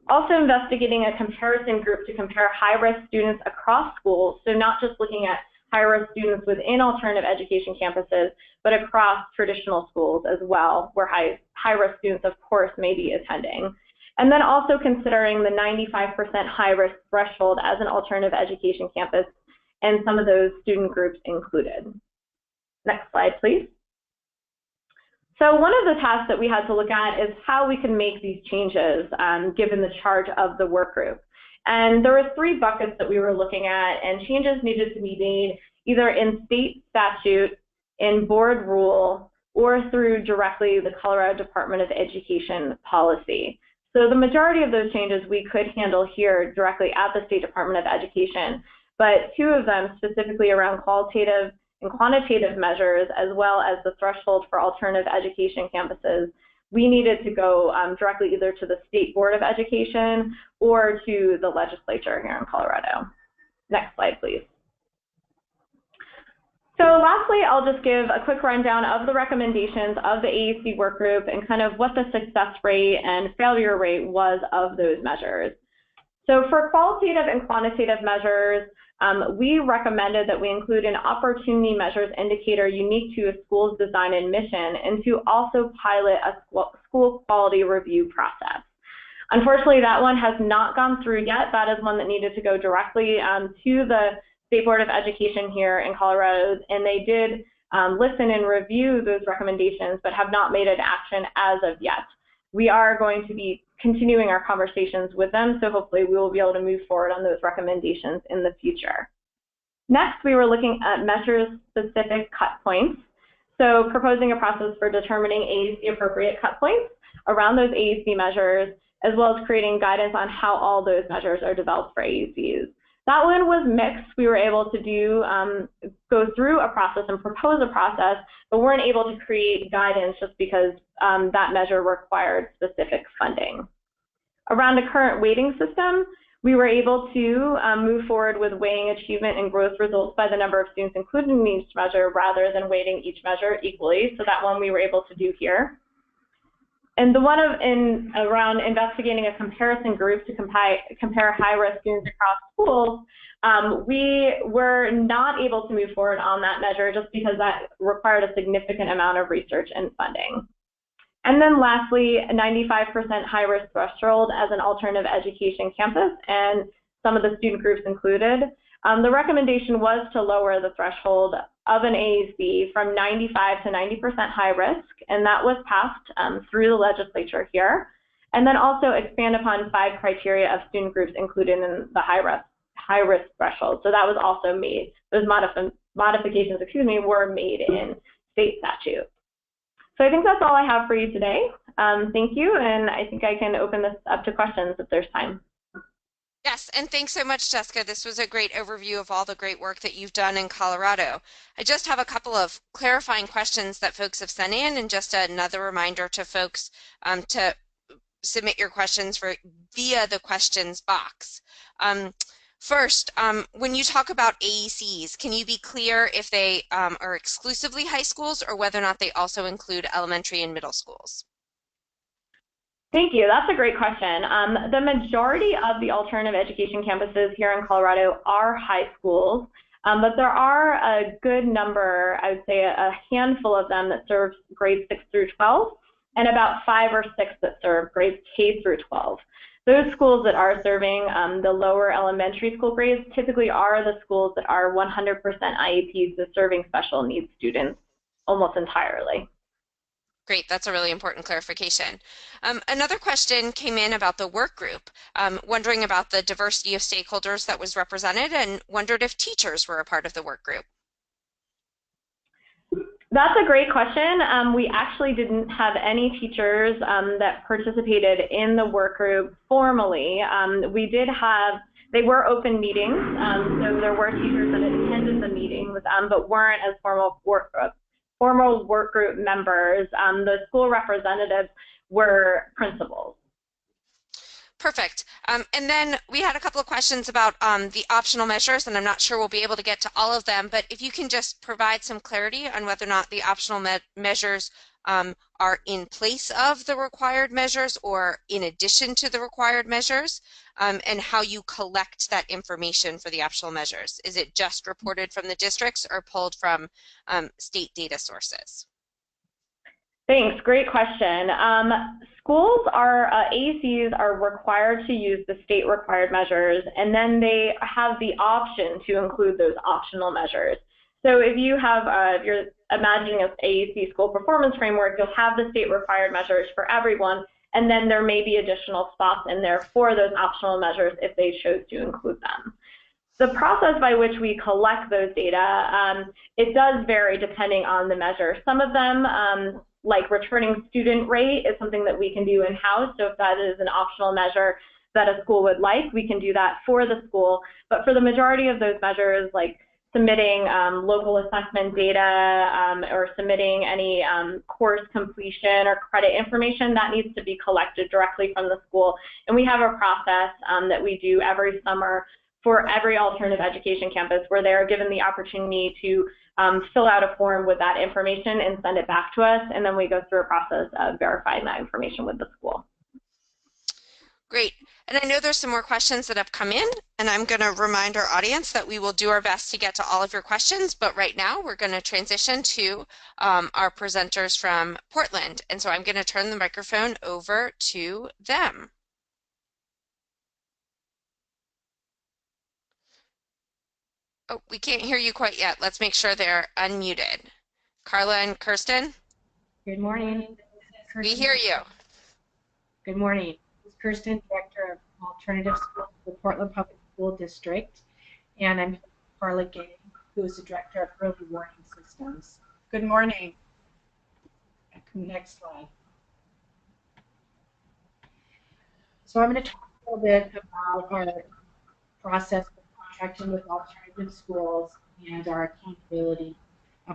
E: Also investigating a comparison group to compare high-risk students across schools, so not just looking at high-risk students within alternative education campuses, but across traditional schools as well, where high-risk students, of course, may be attending. And then also considering the 95% high-risk threshold as an alternative education campus and some of those student groups included. Next slide, please. So one of the tasks that we had to look at is how we can make these changes given the charge of the work group. And there were 3 buckets that we were looking at, and changes needed to be made either in state statute, in board rule, or through directly the Colorado Department of Education policy. So the majority of those changes we could handle here directly at the State Department of Education, but 2 of them specifically around qualitative and quantitative measures, as well as the threshold for alternative education campuses, we needed to go directly either to the State Board of Education or to the legislature here in Colorado. Next slide, please. So lastly, I'll just give a quick rundown of the recommendations of the AEC work group and kind of what the success rate and failure rate was of those measures. So for qualitative and quantitative measures, we recommended that we include an opportunity measures indicator unique to a school's design and mission, and to also pilot a school quality review process. Unfortunately, that one has not gone through yet. That is one that needed to go directly to the State Board of Education here in Colorado, and they did listen and review those recommendations, but have not made an action as of yet. We are going to be continuing our conversations with them, so hopefully we will be able to move forward on those recommendations in the future. Next, we were looking at measure-specific cut points. So proposing a process for determining AEC-appropriate cut points around those AEC measures, as well as creating guidance on how all those measures are developed for AECs. That one was mixed. We were able to go through a process and propose a process, but weren't able to create guidance just because that measure required specific funding. Around the current weighting system, We were able to move forward with weighing achievement and growth results by the number of students included in each measure rather than weighting each measure equally. So that one we were able to do here. And the one around investigating a comparison group to compare high-risk students across schools, we were not able to move forward on that measure just because that required a significant amount of research and funding. And then lastly, a 95% high-risk threshold as an alternative education campus, and some of the student groups included. The recommendation was to lower the threshold of an AAC from 95 to 90% high risk, and that was passed through the legislature here. And then also expand upon 5 criteria of student groups included in the high risk threshold. So that was also made, those modifications, were made in state statute. So I think that's all I have for you today. Thank you, and I think I can open this up to questions if there's time.
B: Yes, and thanks so much, Jessica. This was a great overview of all the great work that you've done in Colorado. I just have a couple of clarifying questions that folks have sent in, and just another reminder to folks to submit your questions via the questions box. First, when you talk about AECs, can you be clear if they are exclusively high schools or whether or not they also include elementary and middle schools?
E: Thank you. That's a great question. The majority of the alternative education campuses here in Colorado are high schools, but there are a good number, I would say a handful of them that serve grades 6 through 12, and about 5 or 6 that serve grades K through 12. Those schools that are serving the lower elementary school grades typically are the schools that are 100% IEPs, that serving special needs students almost entirely.
B: Great, that's a really important clarification. Another question came in about the work group, wondering about the diversity of stakeholders that was represented, and wondered if teachers were a part of the work group.
E: That's a great question. We actually didn't have any teachers that participated in the work group formally. They were open meetings, so there were teachers that attended the meetings, but weren't as formal work group members. The school representatives were principals.
B: Perfect. And then we had a couple of questions about the optional measures, and I'm not sure we'll be able to get to all of them, but if you can just provide some clarity on whether or not the optional measures are in place of the required measures or in addition to the required measures, and how you collect that information for the optional measures. Is it just reported from the districts or pulled from state data sources?
E: Thanks, great question. Schools AACs are required to use the state required measures, and then they have the option to include those optional measures. So if you have, if you're imagining an AAC school performance framework, you'll have the state required measures for everyone, and then there may be additional spots in there for those optional measures if they chose to include them. The process by which we collect those data, it does vary depending on the measure. Some of them, like returning student rate, is something that we can do in-house. So if that is an optional measure that a school would like, we can do that for the school. But for the majority of those measures, like submitting local assessment data or submitting any course completion or credit information, that needs to be collected directly from the school. And we have a process that we do every summer for every alternative education campus where they are given the opportunity to fill out a form with that information and send it back to us, and then we go through a process of verifying that information with the school.
B: Great. And I know there's some more questions that have come in, and I'm going to remind our audience that we will do our best to get to all of your questions, but right now we're going to transition to our presenters from Portland, and so I'm going to turn the microphone over to them. Oh, we can't hear you quite yet. Let's make sure they're unmuted. Carla and Kirsten?
F: Good morning.
B: We hear you.
F: Good morning. This is Kirsten, Director of Alternative Schools for Portland Public School District, and I'm Carla Gay, who is the Director of Early Warning Systems. Good morning. Next slide. So I'm going to talk a little bit about our process for contracting with alternative schools and our accountability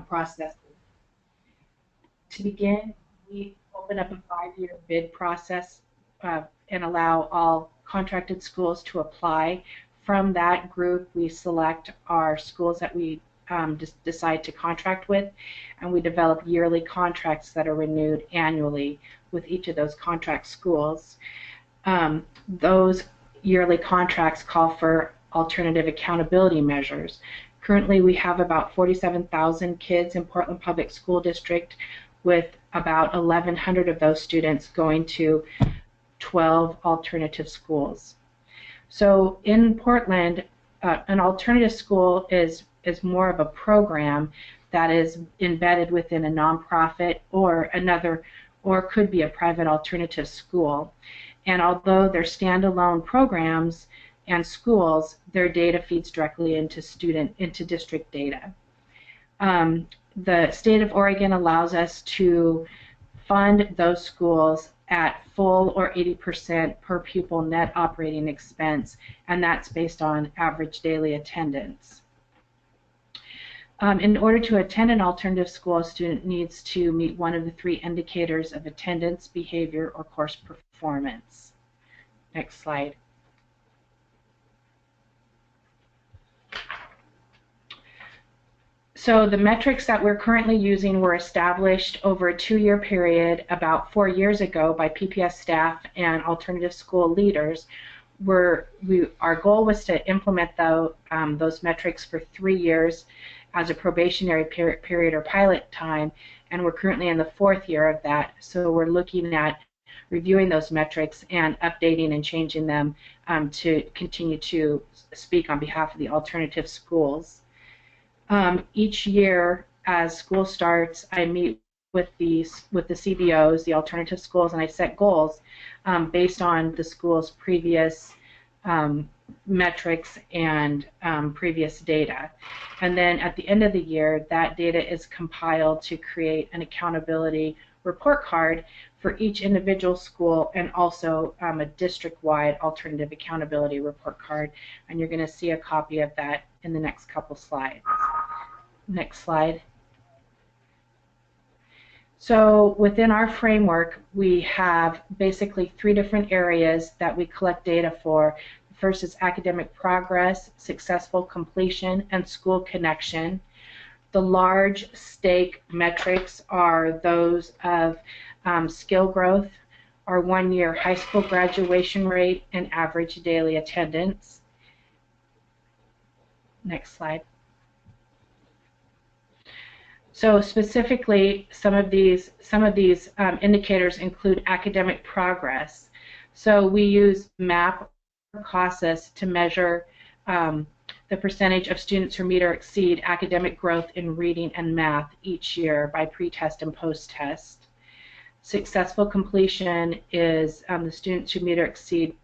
F: processes. To begin, we open up a 5-year bid process and allow all contracted schools to apply. From that group, we select our schools that we decide to contract with, and we develop yearly contracts that are renewed annually with each of those contract schools. Those yearly contracts call for alternative accountability measures. Currently, we have about 47,000 kids in Portland Public School District, with about 1,100 of those students going to 12 alternative schools. So in Portland, an alternative school is more of a program that is embedded within a nonprofit or could be a private alternative school. And although they're standalone programs and schools, their data feeds directly into district data. The state of Oregon allows us to fund those schools at full or 80% per pupil net operating expense, and that's based on average daily attendance. In order to attend an alternative school, a student needs to meet one of the 3 indicators of attendance, behavior, or course performance. Next slide. So the metrics that we're currently using were established over a 2-year period about 4 years ago by PPS staff and alternative school leaders. Our goal was to implement those metrics for 3 years as a probationary period or pilot time, and we're currently in the 4th year of that. So we're looking at reviewing those metrics and updating and changing them to continue to speak on behalf of the alternative schools. Each year, as school starts, I meet with the CBOs, the alternative schools, and I set goals based on the school's previous metrics and previous data. And then at the end of the year, that data is compiled to create an accountability report card for each individual school, and also a district-wide alternative accountability report card. And you're going to see a copy of that in the next couple slides. Next slide. So within our framework, we have basically 3 different areas that we collect data for. The first is academic progress, successful completion, and school connection. The large stake metrics are those of skill growth, our 1-year high school graduation rate, and average daily attendance. Next slide. So specifically, some of these indicators include academic progress. So we use MAP or CASAS to measure the percentage of students who meet or exceed academic growth in reading and math each year by pre-test and post-test. Successful completion is the students who meet or exceed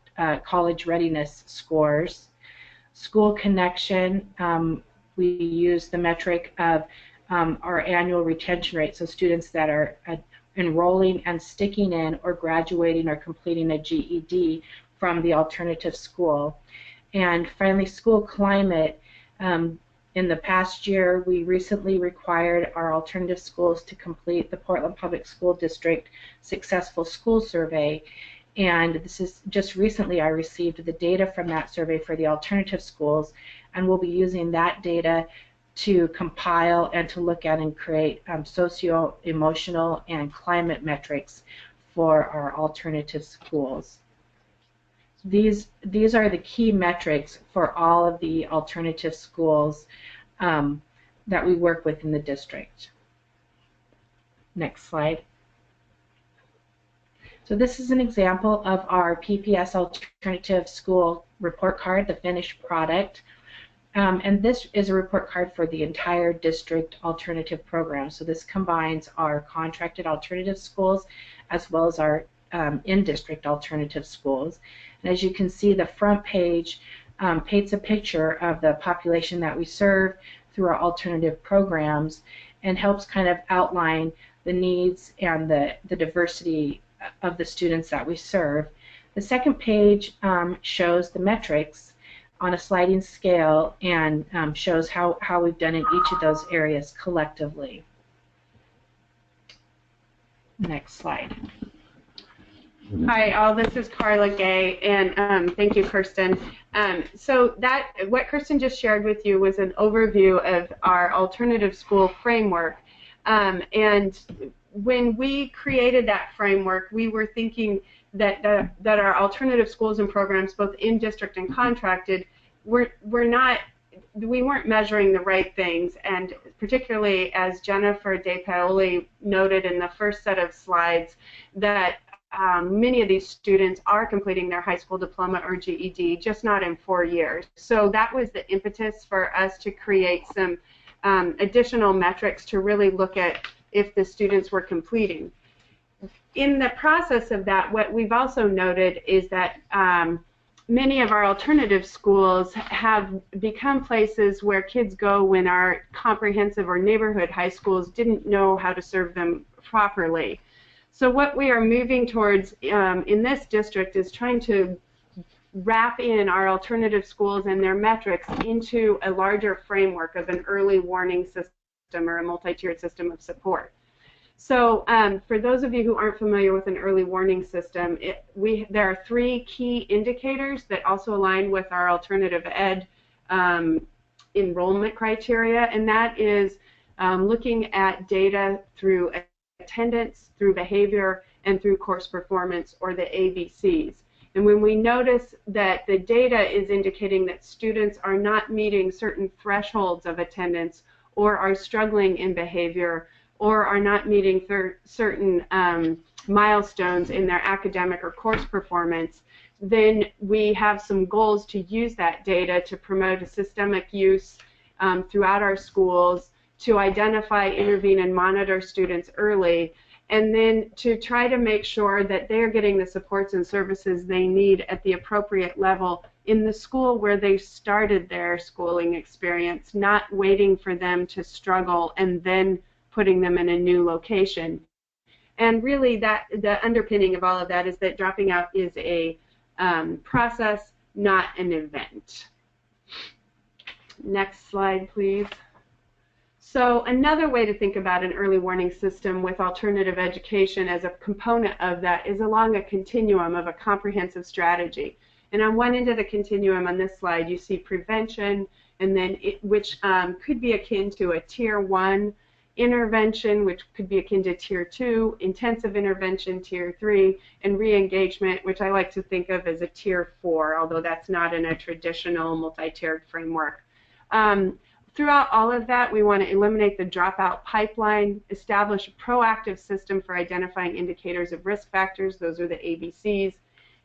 F: college readiness scores. School connection, we use the metric of our annual retention rate, so students that are enrolling and sticking in or graduating or completing a GED from the alternative school. And finally, school climate. In the past year, we recently required our alternative schools to complete the Portland Public School District Successful School Survey. And this is just recently I received the data from that survey for the alternative schools, and we'll be using that data to compile and to look at and create socio-emotional and climate metrics for our alternative schools. These are the key metrics for all of the alternative schools that we work with in the district. Next slide. So this is an example of our PPS Alternative School report card, the finished product. And this is a report card for the entire district alternative program. So this combines our contracted alternative schools as well as our in-district alternative schools. And as you can see, the front page paints a picture of the population that we serve through our alternative programs and helps kind of outline the needs and the diversity of the students that we serve. The second page shows the metrics on a sliding scale and shows how we've done in each of those areas collectively. Next slide.
G: Hi, all. This is Carla Gay, and thank you, Kirsten. So what Kirsten just shared with you was an overview of our alternative school framework. And when we created that framework, we were thinking that our alternative schools and programs, both in district and contracted, we weren't measuring the right things, and particularly as Jennifer De Paoli noted in the first set of slides, that many of these students are completing their high school diploma or GED, just not in 4 years. So that was the impetus for us to create some additional metrics to really look at if the students were completing. In the process of that, what we've also noted is that many of our alternative schools have become places where kids go when our comprehensive or neighborhood high schools didn't know how to serve them properly. So what we are moving towards in this district is trying to wrap in our alternative schools and their metrics into a larger framework of an early warning system or a multi-tiered system of support. So for those of you who aren't familiar with an early warning system, there are 3 key indicators that also align with our alternative ed enrollment criteria, and that is looking at data through attendance, through behavior, and through course performance, or the ABCs. And when we notice that the data is indicating that students are not meeting certain thresholds of attendance, or are struggling in behavior, or are not meeting certain milestones in their academic or course performance, then we have some goals to use that data to promote a systemic use throughout our schools, to identify, intervene, and monitor students early, and then to try to make sure that they're getting the supports and services they need at the appropriate level in the school where they started their schooling experience, not waiting for them to struggle and then putting them in a new location. And really, the underpinning of all of that is that dropping out is a process, not an event. Next slide, please. So another way to think about an early warning system with alternative education as a component of that is along a continuum of a comprehensive strategy. And on one end of the continuum on this slide, you see prevention, and then which could be akin to a tier 1, intervention, which could be akin to tier 2, intensive intervention, tier 3, and re-engagement, which I like to think of as a tier 4, although that's not in a traditional multi-tiered framework. Throughout all of that, we want to eliminate the dropout pipeline, establish a proactive system for identifying indicators of risk factors, those are the ABCs,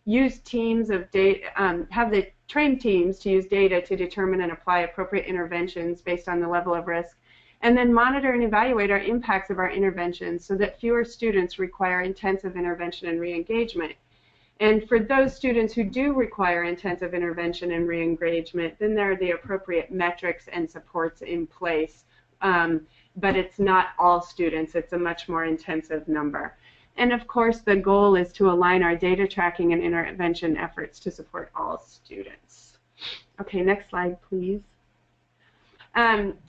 G: use teams of data, have the trained teams to use data to determine and apply appropriate interventions based on the level of risk, and then monitor and evaluate our impacts of our interventions so that fewer students require intensive intervention and re-engagement. And for those students who do require intensive intervention and re-engagement, then there are the appropriate metrics and supports in place. But it's not all students, it's a much more intensive number. And of course, the goal is to align our data tracking and intervention efforts to support all students. Okay, next slide, please.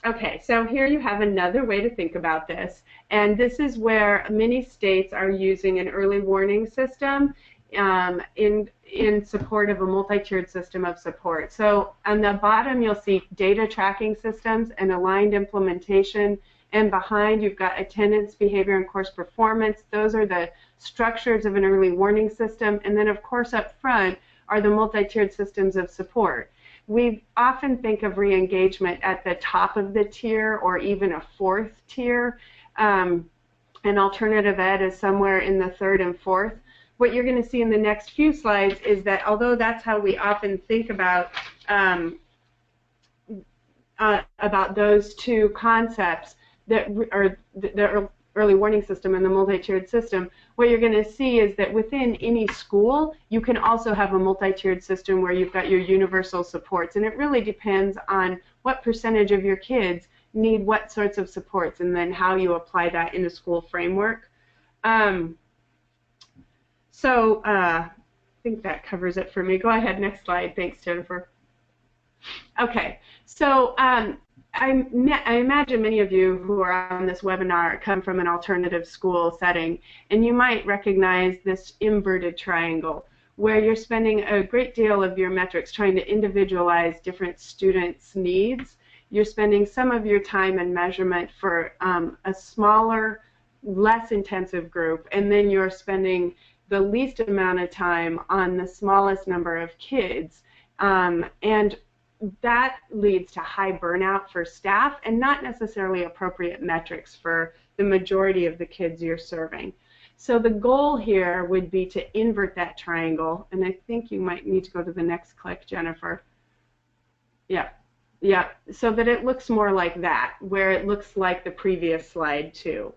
G: Okay, so here you have another way to think about this. And this is where many states are using an early warning system in support of a multi-tiered system of support. So on the bottom, you'll see data tracking systems and aligned implementation. And behind, you've got attendance, behavior, and course performance. Those are the structures of an early warning system. And then, of course, up front are the multi-tiered systems of support. We often think of re-engagement at the top of the tier or even a 4th tier. And alternative ed is somewhere in the 3rd and 4th. What you're going to see in the next few slides is that although that's how we often think about those two concepts, that are the early warning system and the multi-tiered system, what you're going to see is that within any school, you can also have a multi-tiered system where you've got your universal supports. And it really depends on what percentage of your kids need what sorts of supports and then how you apply that in a school framework. So I think that covers it for me. Go ahead, next slide. Thanks, Jennifer. Okay, so I imagine many of you who are on this webinar come from an alternative school setting, and you might recognize this inverted triangle where you're spending a great deal of your metrics trying to individualize different students' needs. You're spending some of your time and measurement for a smaller, less intensive group, and then you're spending the least amount of time on the smallest number of kids. And that leads to high burnout for staff and not necessarily appropriate metrics for the majority of the kids you're serving. So the goal here would be to invert that triangle, and I think you might need to go to the next click, Jennifer. Yeah, yeah, so that it looks more like that, where it looks like the previous slide too.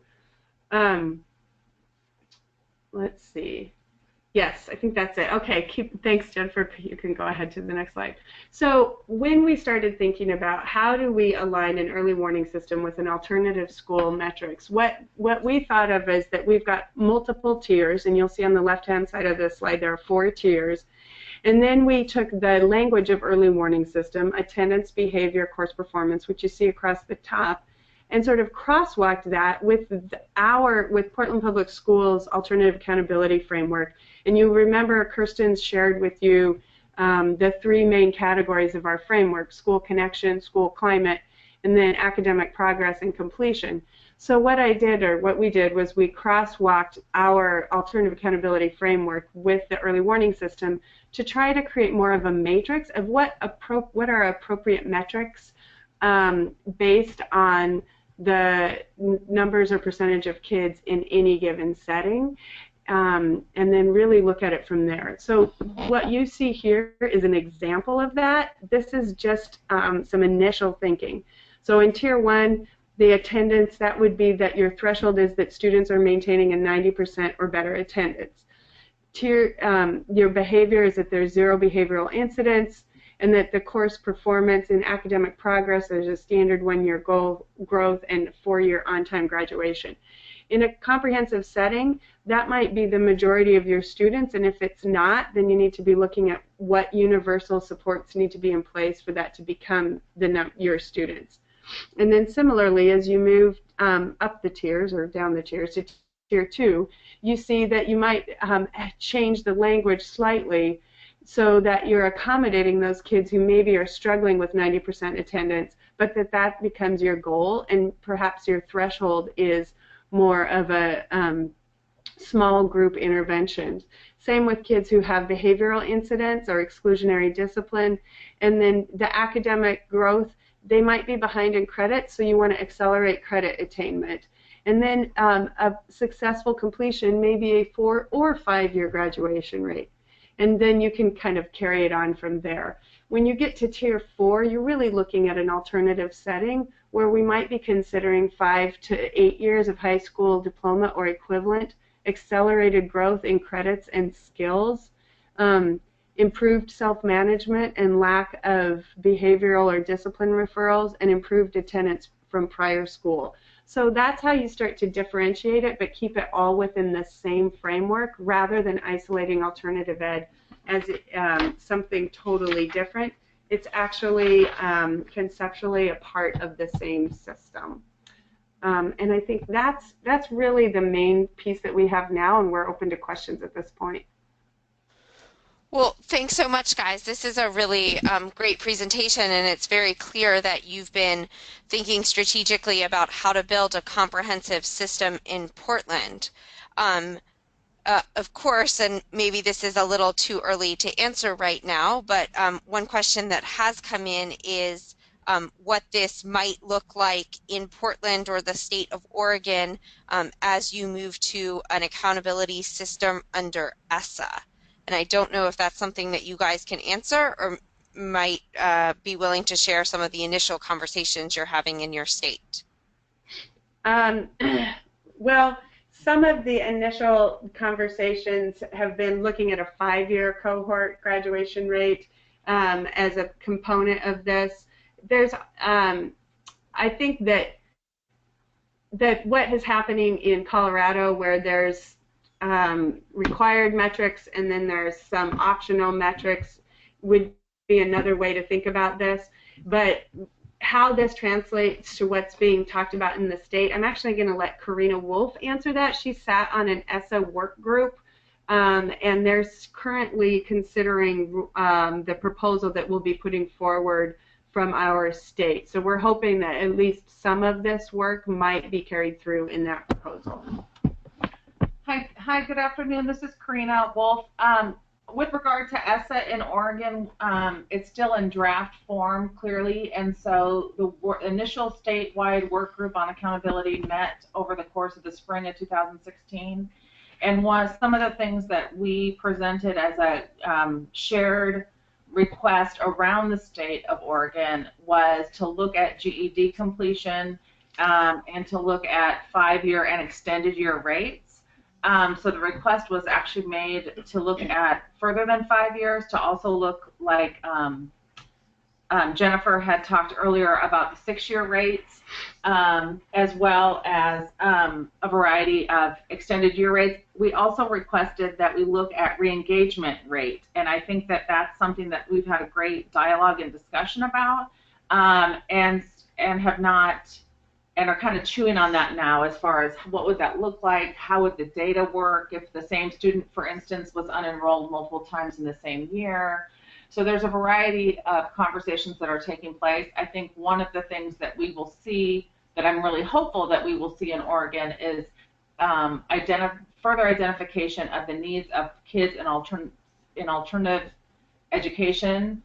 G: Let's see. Yes, I think that's it. Okay, thanks, Jennifer. You can go ahead to the next slide. So when we started thinking about how do we align an early warning system with an alternative school metrics, what we thought of is that we've got multiple tiers, and you'll see on the left-hand side of this slide there are 4 tiers. And then we took the language of early warning system, attendance, behavior, course performance, which you see across the top, and sort of crosswalked that with Portland Public Schools alternative accountability framework. And you remember Kirsten's shared with you the 3 main categories of our framework: school connection, school climate, and then academic progress and completion. So what we did was we crosswalked our alternative accountability framework with the early warning system to try to create more of a matrix of what are appropriate metrics based on the numbers or percentage of kids in any given setting, and then really look at it from there. So what you see here is an example of that. This is just some initial thinking. So in Tier 1, the attendance, that would be that your threshold is that students are maintaining a 90% or better attendance. Your behavior is that there's 0 behavioral incidents, and that the course performance and academic progress, there's a standard 1-year goal growth and 4-year on-time graduation. In a comprehensive setting, that might be the majority of your students, and if it's not, then you need to be looking at what universal supports need to be in place for that to become your students. And then similarly, as you move up the tiers or down the tiers to Tier 2, you see that you might change the language slightly so that you're accommodating those kids who maybe are struggling with 90% attendance, but that becomes your goal, and perhaps your threshold is more of a small group intervention. Same with kids who have behavioral incidents or exclusionary discipline, and then the academic growth, they might be behind in credit, so you want to accelerate credit attainment. And then a successful completion may be a 4 or 5-year graduation rate. And then you can kind of carry it on from there. When you get to Tier 4, you're really looking at an alternative setting where we might be considering 5 to 8 years of high school diploma or equivalent, accelerated growth in credits and skills, improved self-management and lack of behavioral or discipline referrals, and improved attendance from prior school. So that's how you start to differentiate it, but keep it all within the same framework rather than isolating alternative ed as something totally different. It's actually conceptually a part of the same system. And I think that's really the main piece that we have now, and we're open to questions at this point.
B: Well, thanks so much, guys. This is a really great presentation, and it's very clear that you've been thinking strategically about how to build a comprehensive system in Portland. Of course, and maybe this is a little too early to answer right now, but one question that has come in is what this might look like in Portland or the state of Oregon as you move to an accountability system under ESSA. And I don't know if that's something that you guys can answer or might be willing to share some of the initial conversations you're having in your state.
G: Well, some of the initial conversations have been looking at a 5-year cohort graduation rate as a component of this. There's, I think that what is happening in Colorado, where there's required metrics and then there's some optional metrics, would be another way to think about this. But how this translates to what's being talked about in the state, I'm actually going to let Karina Wolf answer that. She sat on an ESSA work group, and they're currently considering the proposal that we'll be putting forward from our state. So we're hoping that at least some of this work might be carried through in that proposal.
H: Hi, good afternoon. This is Karina Wolf. With regard to ESSA in Oregon, it's still in draft form, clearly, and so the initial statewide work group on accountability met over the course of the spring of 2016, and was some of the things that we presented as a shared request around the state of Oregon was to look at GED completion and to look at 5-year and extended year rates. So the request was actually made to look at further than 5 years, to also look like Jennifer had talked earlier about the 6-year rates, as well as a variety of extended year rates. We also requested that we look at re-engagement rate, and I think that that's something that we've had a great dialogue and discussion about, and have not, and are kind of chewing on that now as far as what would that look like, how would the data work if the same student, for instance, was unenrolled multiple times in the same year. So there's a variety of conversations that are taking place. I think one of the things that we will see, that I'm really hopeful that we will see in Oregon, is further identification of the needs of kids in alternative education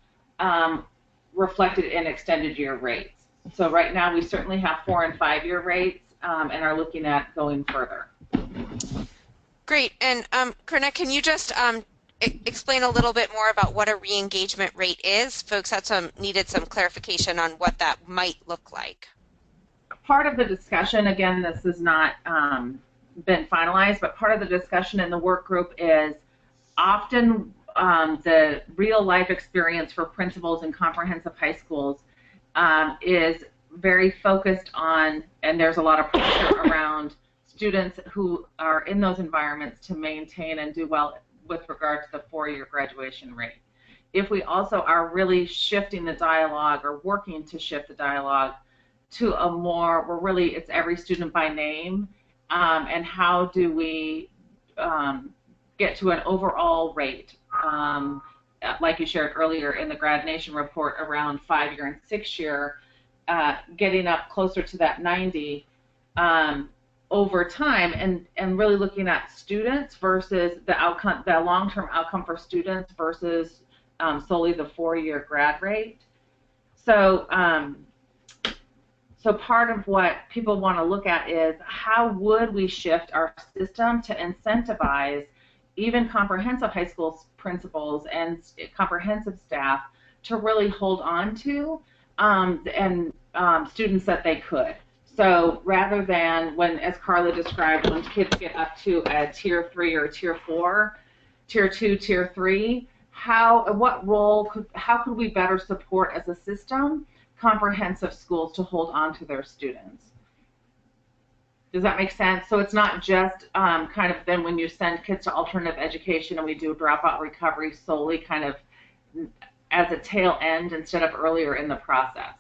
H: reflected in extended year rates. So right now we certainly have 4- and 5-year rates and are looking at going further.
B: Great. And Karina, can you just explain a little bit more about what a re-engagement rate is? Folks had needed some clarification on what that might look like.
H: Part of the discussion, again, this has not been finalized, but part of the discussion in the work group is often the real life experience for principals in comprehensive high schools is very focused on, and there's a lot of pressure around students who are in those environments to maintain and do well with regard to the 4-year graduation rate. If we also are really shifting the dialogue, or working to shift the dialogue to a more, where really it's every student by name, and how do we get to an overall rate, like you shared earlier in the Grad Nation report around 5-year and 6-year, getting up closer to that 90 over time, and really looking at students versus the outcome, the long-term outcome for students versus solely the 4-year grad rate. So, so part of what people want to look at is how would we shift our system to incentivize even comprehensive high school principals and comprehensive staff to really hold on to students that they could. So rather than when, as Carla described, when kids get up to a tier 3 or tier 4, tier 2, tier 3, how could we better support as a system comprehensive schools to hold on to their students? Does that make sense? So it's not just kind of then when you send kids to alternative education and we do dropout recovery solely kind of as a tail end instead of earlier in the process.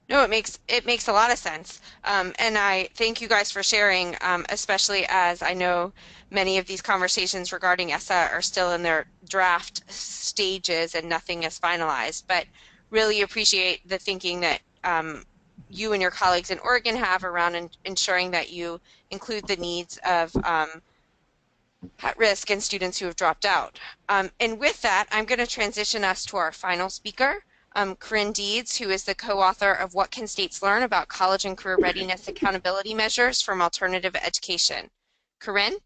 B: No, it makes a lot of sense, and I thank you guys for sharing, especially as I know many of these conversations regarding ESSA are still in their draft stages and nothing is finalized, but really appreciate the thinking that you and your colleagues in Oregon have around ensuring that you include the needs of at-risk and students who have dropped out. And with that, I'm going to transition us to our final speaker, Corinne Deeds, who is the co-author of What Can States Learn About College and Career Readiness Accountability Measures from Alternative Education. Corinne?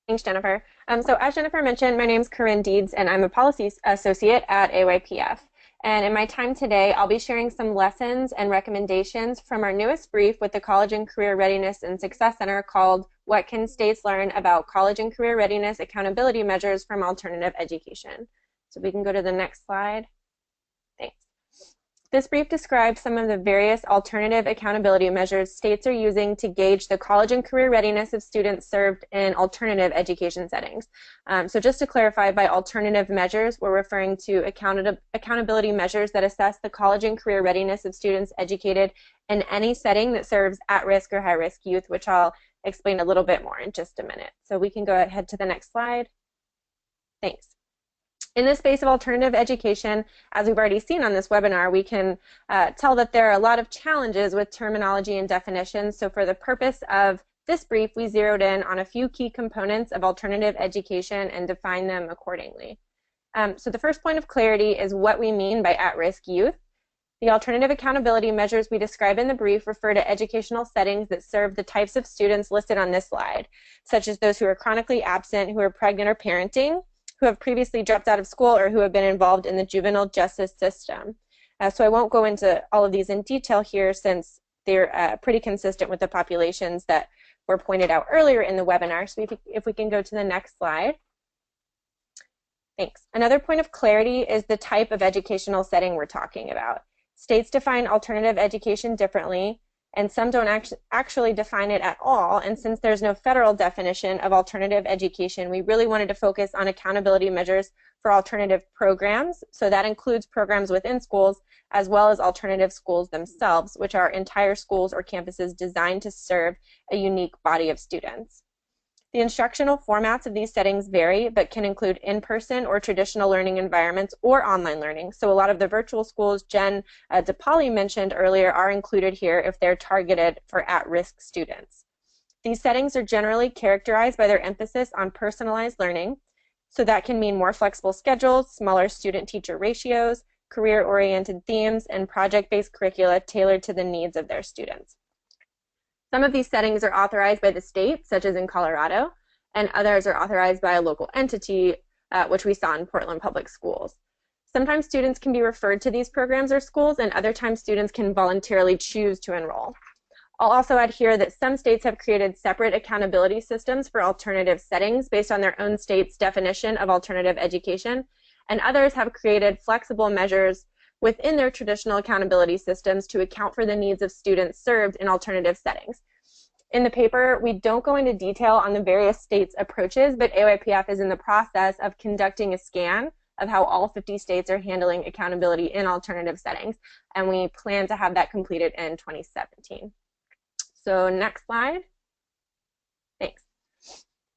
I: Thanks, Jennifer. So as Jennifer mentioned, my name is Corinne Deeds, and I'm a policy associate at AYPF. And in my time today, I'll be sharing some lessons and recommendations from our newest brief with the College and Career Readiness and Success Center called What Can States Learn About College and Career Readiness Accountability Measures from Alternative Education. So we can go to the next slide. Thanks. This brief describes some of the various alternative accountability measures states are using to gauge the college and career readiness of students served in alternative education settings. So just to clarify, by alternative measures, we're referring to accountability measures that assess the college and career readiness of students educated in any setting that serves at-risk or high-risk youth, which I'll explain a little bit more in just a minute. So we can go ahead to the next slide. Thanks. In the space of alternative education, as we've already seen on this webinar, we can tell that there are a lot of challenges with terminology and definitions. So for the purpose of this brief, we zeroed in on a few key components of alternative education and defined them accordingly. So the first point of clarity is what we mean by at-risk youth. The alternative accountability measures we describe in the brief refer to educational settings that serve the types of students listed on this slide, such as those who are chronically absent, who are pregnant or parenting, who have previously dropped out of school, or who have been involved in the juvenile justice system. So I won't go into all of these in detail here since they're pretty consistent with the populations that were pointed out earlier in the webinar. So if we can go to the next slide. Thanks. Another point of clarity is the type of educational setting we're talking about. States define alternative education differently, and some don't actually define it at all. And since there's no federal definition of alternative education, we really wanted to focus on accountability measures for alternative programs. So that includes programs within schools, as well as alternative schools themselves, which are entire schools or campuses designed to serve a unique body of students. The instructional formats of these settings vary, but can include in-person or traditional learning environments or online learning. So a lot of the virtual schools Jen Nepali mentioned earlier are included here if they're targeted for at-risk students. These settings are generally characterized by their emphasis on personalized learning. So that can mean more flexible schedules, smaller student-teacher ratios, career-oriented themes, and project-based curricula tailored to the needs of their students. Some of these settings are authorized by the state, such as in Colorado, and others are authorized by a local entity, which we saw in Portland Public Schools. Sometimes students can be referred to these programs or schools, and other times students can voluntarily choose to enroll. I'll also add here that some states have created separate accountability systems for alternative settings based on their own state's definition of alternative education, and others have created flexible measures within their traditional accountability systems to account for the needs of students served in alternative settings. In the paper, we don't go into detail on the various states' approaches, but AYPF is in the process of conducting a scan of how all 50 states are handling accountability in alternative settings, and we plan to have that completed in 2017. So next slide. Thanks.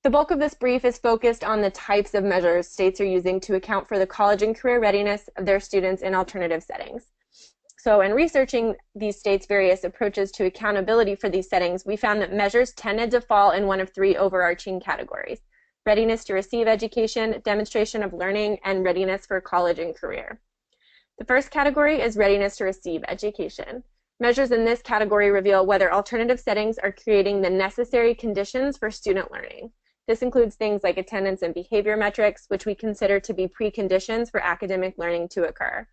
I: The bulk of this brief is focused on the types of measures states are using to account for the college and career readiness of their students in alternative settings. So in researching these states' various approaches to accountability for these settings, we found that measures tended to fall in one of three overarching categories: readiness to receive education, demonstration of learning, and readiness for college and career. The first category is readiness to receive education. Measures in this category reveal whether alternative settings are creating the necessary conditions for student learning. This includes things like attendance and behavior metrics, which we consider to be preconditions for academic learning to occur.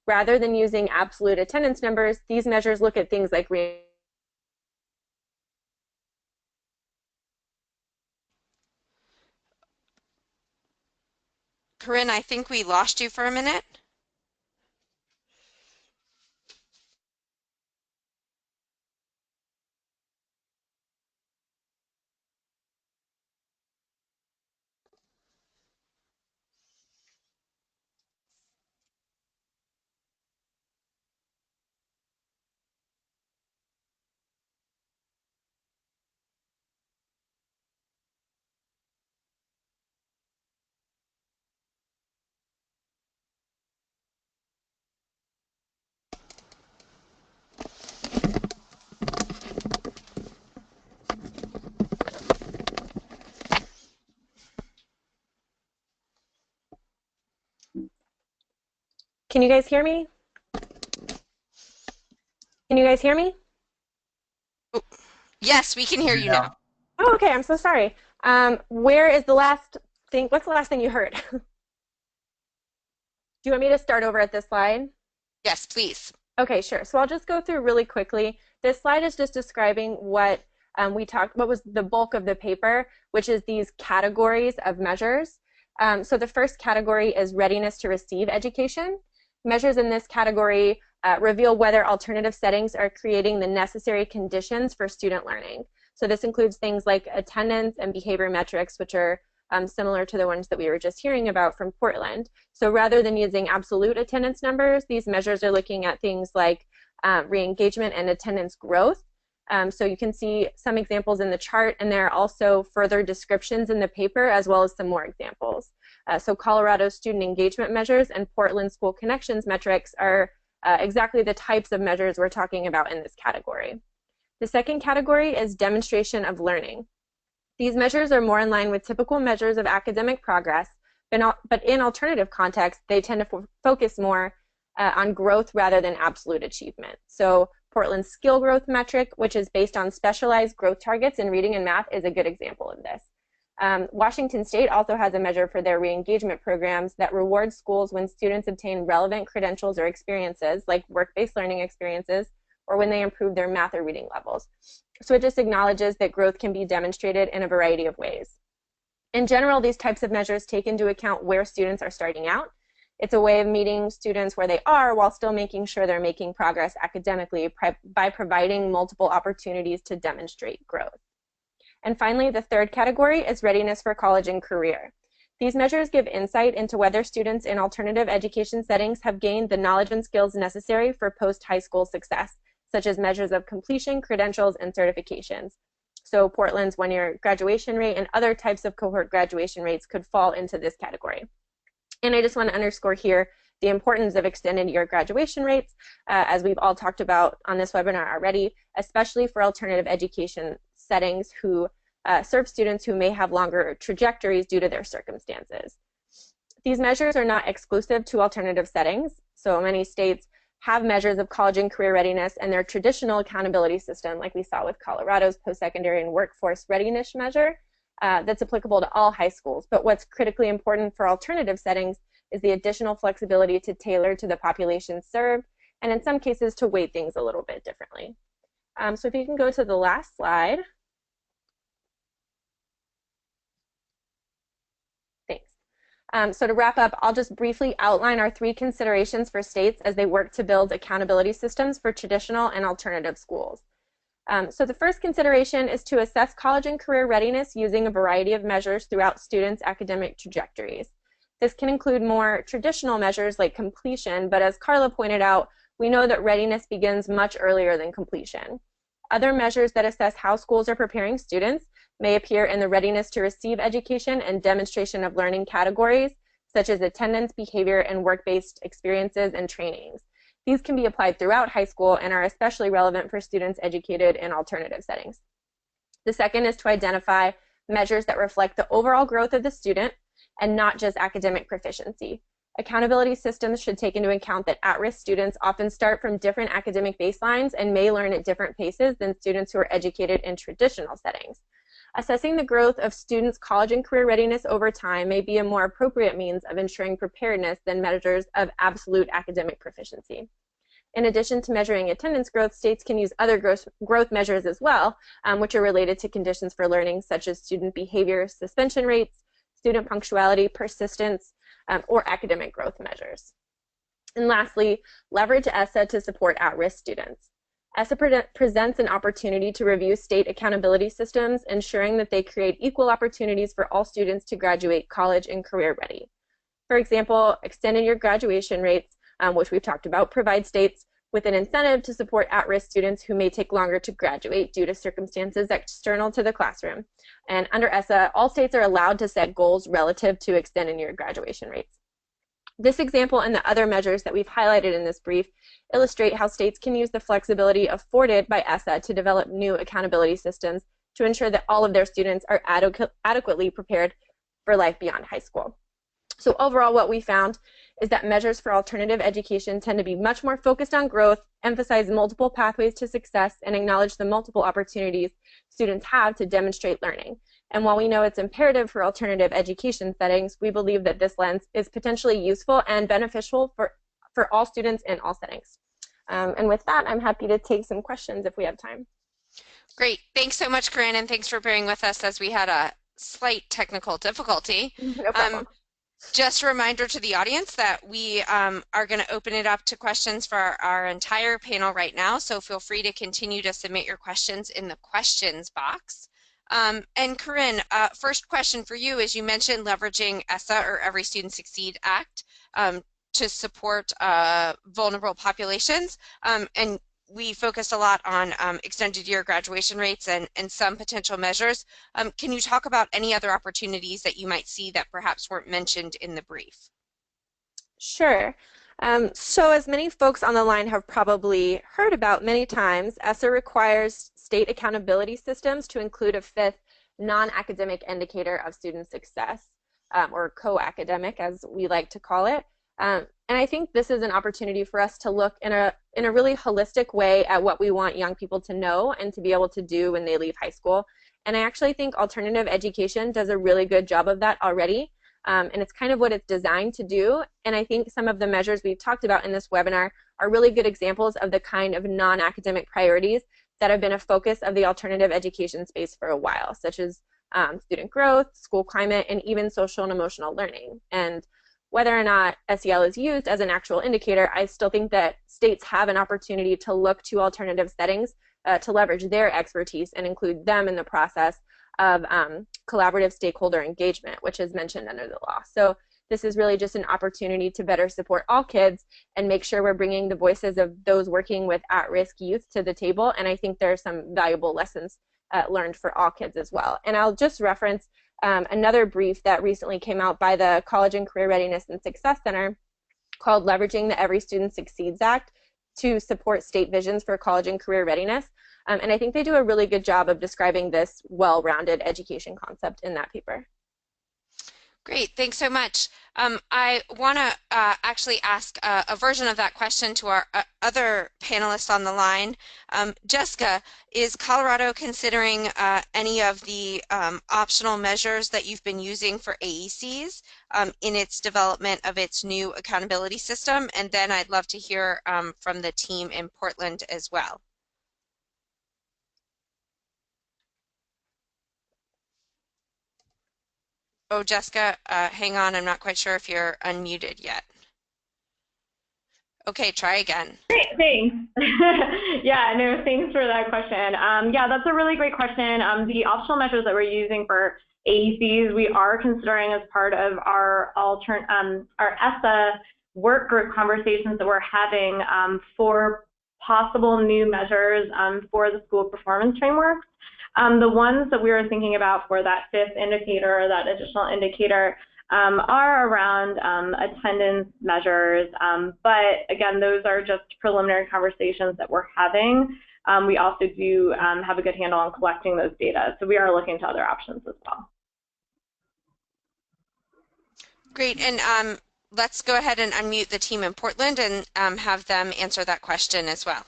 I: Rather than using absolute attendance numbers, these measures look at things like
B: Corinne, I think we lost you for a minute.
I: Can you guys hear me? Can you guys hear me?
B: Yes, we can hear you now.
I: Oh, okay, I'm so sorry. Where is the last thing? What's the last thing you heard? Do you want me to start over at this slide?
B: Yes, please.
I: Okay, sure. So I'll just go through really quickly. This slide is just describing what what was the bulk of the paper, which is these categories of measures. So the first category is readiness to receive education. Measures in this category reveal whether alternative settings are creating the necessary conditions for student learning. So this includes things like attendance and behavior metrics, which are similar to the ones that we were just hearing about from Portland. So rather than using absolute attendance numbers, these measures are looking at things like re-engagement and attendance growth. So you can see some examples in the chart, and there are also further descriptions in the paper as well as some more examples. So Colorado student engagement measures and Portland school connections metrics are exactly the types of measures we're talking about in this category. The second category is demonstration of learning. These measures are more in line with typical measures of academic progress, but in alternative contexts, they tend to focus more on growth rather than absolute achievement. So Portland's skill growth metric, which is based on specialized growth targets in reading and math, is a good example of this. Washington State also has a measure for their re-engagement programs that rewards schools when students obtain relevant credentials or experiences, like work-based learning experiences, or when they improve their math or reading levels. So it just acknowledges that growth can be demonstrated in a variety of ways. In general, these types of measures take into account where students are starting out. It's a way of meeting students where they are while still making sure they're making progress academically by providing multiple opportunities to demonstrate growth. And finally, the third category is readiness for college and career. These measures give insight into whether students in alternative education settings have gained the knowledge and skills necessary for post-high school success, such as measures of completion, credentials, and certifications. So Portland's one-year graduation rate and other types of cohort graduation rates could fall into this category. And I just want to underscore here the importance of extended year graduation rates, as we've all talked about on this webinar already, especially for alternative education settings who serve students who may have longer trajectories due to their circumstances. These measures are not exclusive to alternative settings. So many states have measures of college and career readiness, and their traditional accountability system, like we saw with Colorado's post-secondary and workforce readiness measure, that's applicable to all high schools. But what's critically important for alternative settings is the additional flexibility to tailor to the population served, and in some cases to weight things a little bit differently. So if you can go to the last slide. Thanks. So to wrap up, I'll just briefly outline our three considerations for states as they work to build accountability systems for traditional and alternative schools. So the first consideration is to assess college and career readiness using a variety of measures throughout students' academic trajectories. This can include more traditional measures like completion, but as Carla pointed out, we know that readiness begins much earlier than completion. Other measures that assess how schools are preparing students may appear in the readiness to receive education and demonstration of learning categories, such as attendance, behavior, and work-based experiences and trainings. These can be applied throughout high school and are especially relevant for students educated in alternative settings. The second is to identify measures that reflect the overall growth of the student and not just academic proficiency. Accountability systems should take into account that at-risk students often start from different academic baselines and may learn at different paces than students who are educated in traditional settings. Assessing the growth of students' college and career readiness over time may be a more appropriate means of ensuring preparedness than measures of absolute academic proficiency. In addition to measuring attendance growth, states can use other growth measures as well, which are related to conditions for learning, such as student behavior, suspension rates, student punctuality, persistence, or academic growth measures. And lastly, leverage ESSA to support at-risk students. ESSA presents an opportunity to review state accountability systems, ensuring that they create equal opportunities for all students to graduate college and career ready. For example, extended year graduation rates, which we've talked about, provide states with an incentive to support at-risk students who may take longer to graduate due to circumstances external to the classroom. And under ESSA, all states are allowed to set goals relative to extended year graduation rates. This example and the other measures that we've highlighted in this brief illustrate how states can use the flexibility afforded by ESSA to develop new accountability systems to ensure that all of their students are adequately prepared for life beyond high school. So overall, what we found is that measures for alternative education tend to be much more focused on growth, emphasize multiple pathways to success, and acknowledge the multiple opportunities students have to demonstrate learning. And while we know it's imperative for alternative education settings, we believe that this lens is potentially useful and beneficial for all students in all settings. And with that, I'm happy to take some questions if we have time.
B: Great. Thanks so much, Corinne, and thanks for bearing with us as we had a slight technical difficulty.
I: No problem.
B: Just a reminder to the audience that we are going to open it up to questions for our entire panel right now, so feel free to continue to submit your questions in the questions box. And Corinne, first question for you is, you mentioned leveraging ESSA, or Every Student Succeed Act, to support vulnerable populations, and we focused a lot on extended year graduation rates and some potential measures. Can you talk about any other opportunities that you might see that perhaps weren't mentioned in the brief?
I: Sure. So as many folks on the line have probably heard about many times, ESSA requires state accountability systems to include a fifth non-academic indicator of student success, or co-academic as we like to call it. And I think this is an opportunity for us to look in a really holistic way at what we want young people to know and to be able to do when they leave high school. And I actually think alternative education does a really good job of that already. And it's kind of what it's designed to do. And I think some of the measures we've talked about in this webinar are really good examples of the kind of non-academic priorities that have been a focus of the alternative education space for a while, such as student growth, school climate, and even social and emotional learning. And whether or not SEL is used as an actual indicator, I still think that states have an opportunity to look to alternative settings to leverage their expertise and include them in the process of collaborative stakeholder engagement, which is mentioned under the law. So this is really just an opportunity to better support all kids and make sure we're bringing the voices of those working with at-risk youth to the table. And I think there are some valuable lessons learned for all kids as well. And I'll just reference another brief that recently came out by the College and Career Readiness and Success Center called Leveraging the Every Student Succeeds Act to Support State Visions for College and Career Readiness. And I think they do a really good job of describing this well-rounded education concept in that paper.
B: Great, thanks so much. I want to actually ask a version of that question to our other panelists on the line. Jessica, is Colorado considering any of the optional measures that you've been using for AECs in its development of its new accountability system? And then I'd love to hear from the team in Portland as well. Oh, Jessica, hang on. I'm not quite sure if you're unmuted yet. Okay, try again.
E: Great, thanks. Yeah, no, thanks for that question. Yeah, that's a really great question. The optional measures that we're using for AECs, we are considering as part of our ESSA work group conversations that we're having for possible new measures for the school performance frameworks. The ones that we were thinking about for that fifth indicator, or that additional indicator, are around attendance measures, but again, those are just preliminary conversations that we're having. We also do have a good handle on collecting those data, so we are looking to other options as well.
B: Great, and let's go ahead and unmute the team in Portland and have them answer that question as well.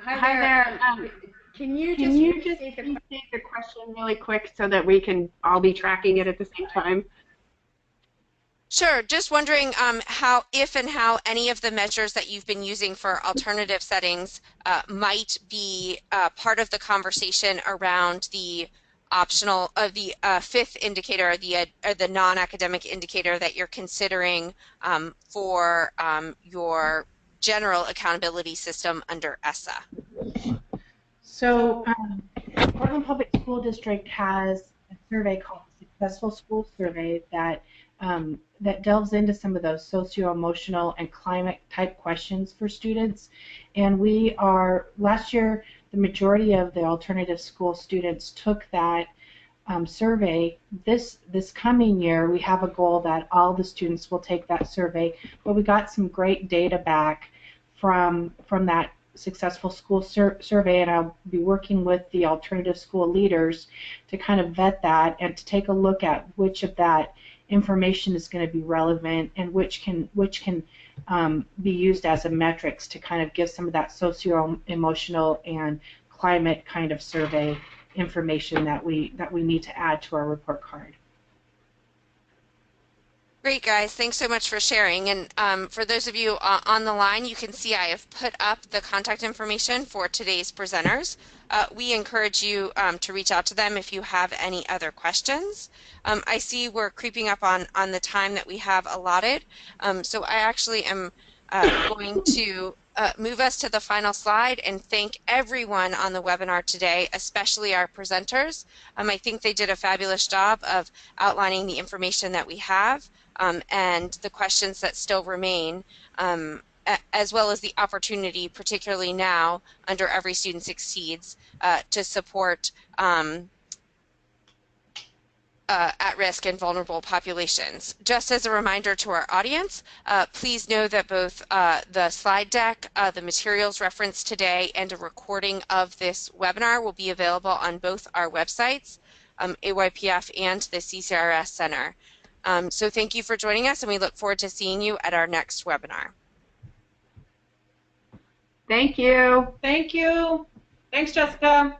G: Hi there. Can you just restate the question really quick so that we can all be tracking it at the same time?
B: Sure. Just wondering if and how any of the measures that you've been using for alternative settings might be part of the conversation around the optional, the fifth indicator, or the non-academic indicator that you're considering for your general accountability system under ESSA.
F: So Portland Public School District has a survey called Successful School Survey that that delves into some of those socio-emotional and climate type questions for students. And last year, the majority of the alternative school students took that survey. This coming year, we have a goal that all the students will take that survey, but we got some great data back from that Successful School Survey, and I'll be working with the alternative school leaders to kind of vet that and to take a look at which of that information is going to be relevant and which can be used as a metrics to kind of give some of that socio-emotional and climate kind of survey information that we need to add to our report card.
B: Great, guys. Thanks so much for sharing. And for those of you on the line, you can see I have put up the contact information for today's presenters. We encourage you to reach out to them if you have any other questions. I see we're creeping up on the time that we have allotted, so I actually am going to move us to the final slide and thank everyone on the webinar today, especially our presenters. I think they did a fabulous job of outlining the information that we have. And the questions that still remain, as well as the opportunity, particularly now under Every Student Succeeds, to support at-risk and vulnerable populations. Just as a reminder to our audience, please know that both the slide deck, the materials referenced today, and a recording of this webinar will be available on both our websites, AYPF and the CCRS Center. So thank you for joining us, and we look forward to seeing you at our next webinar.
G: Thank you.
H: Thank you. Thanks, Jessica.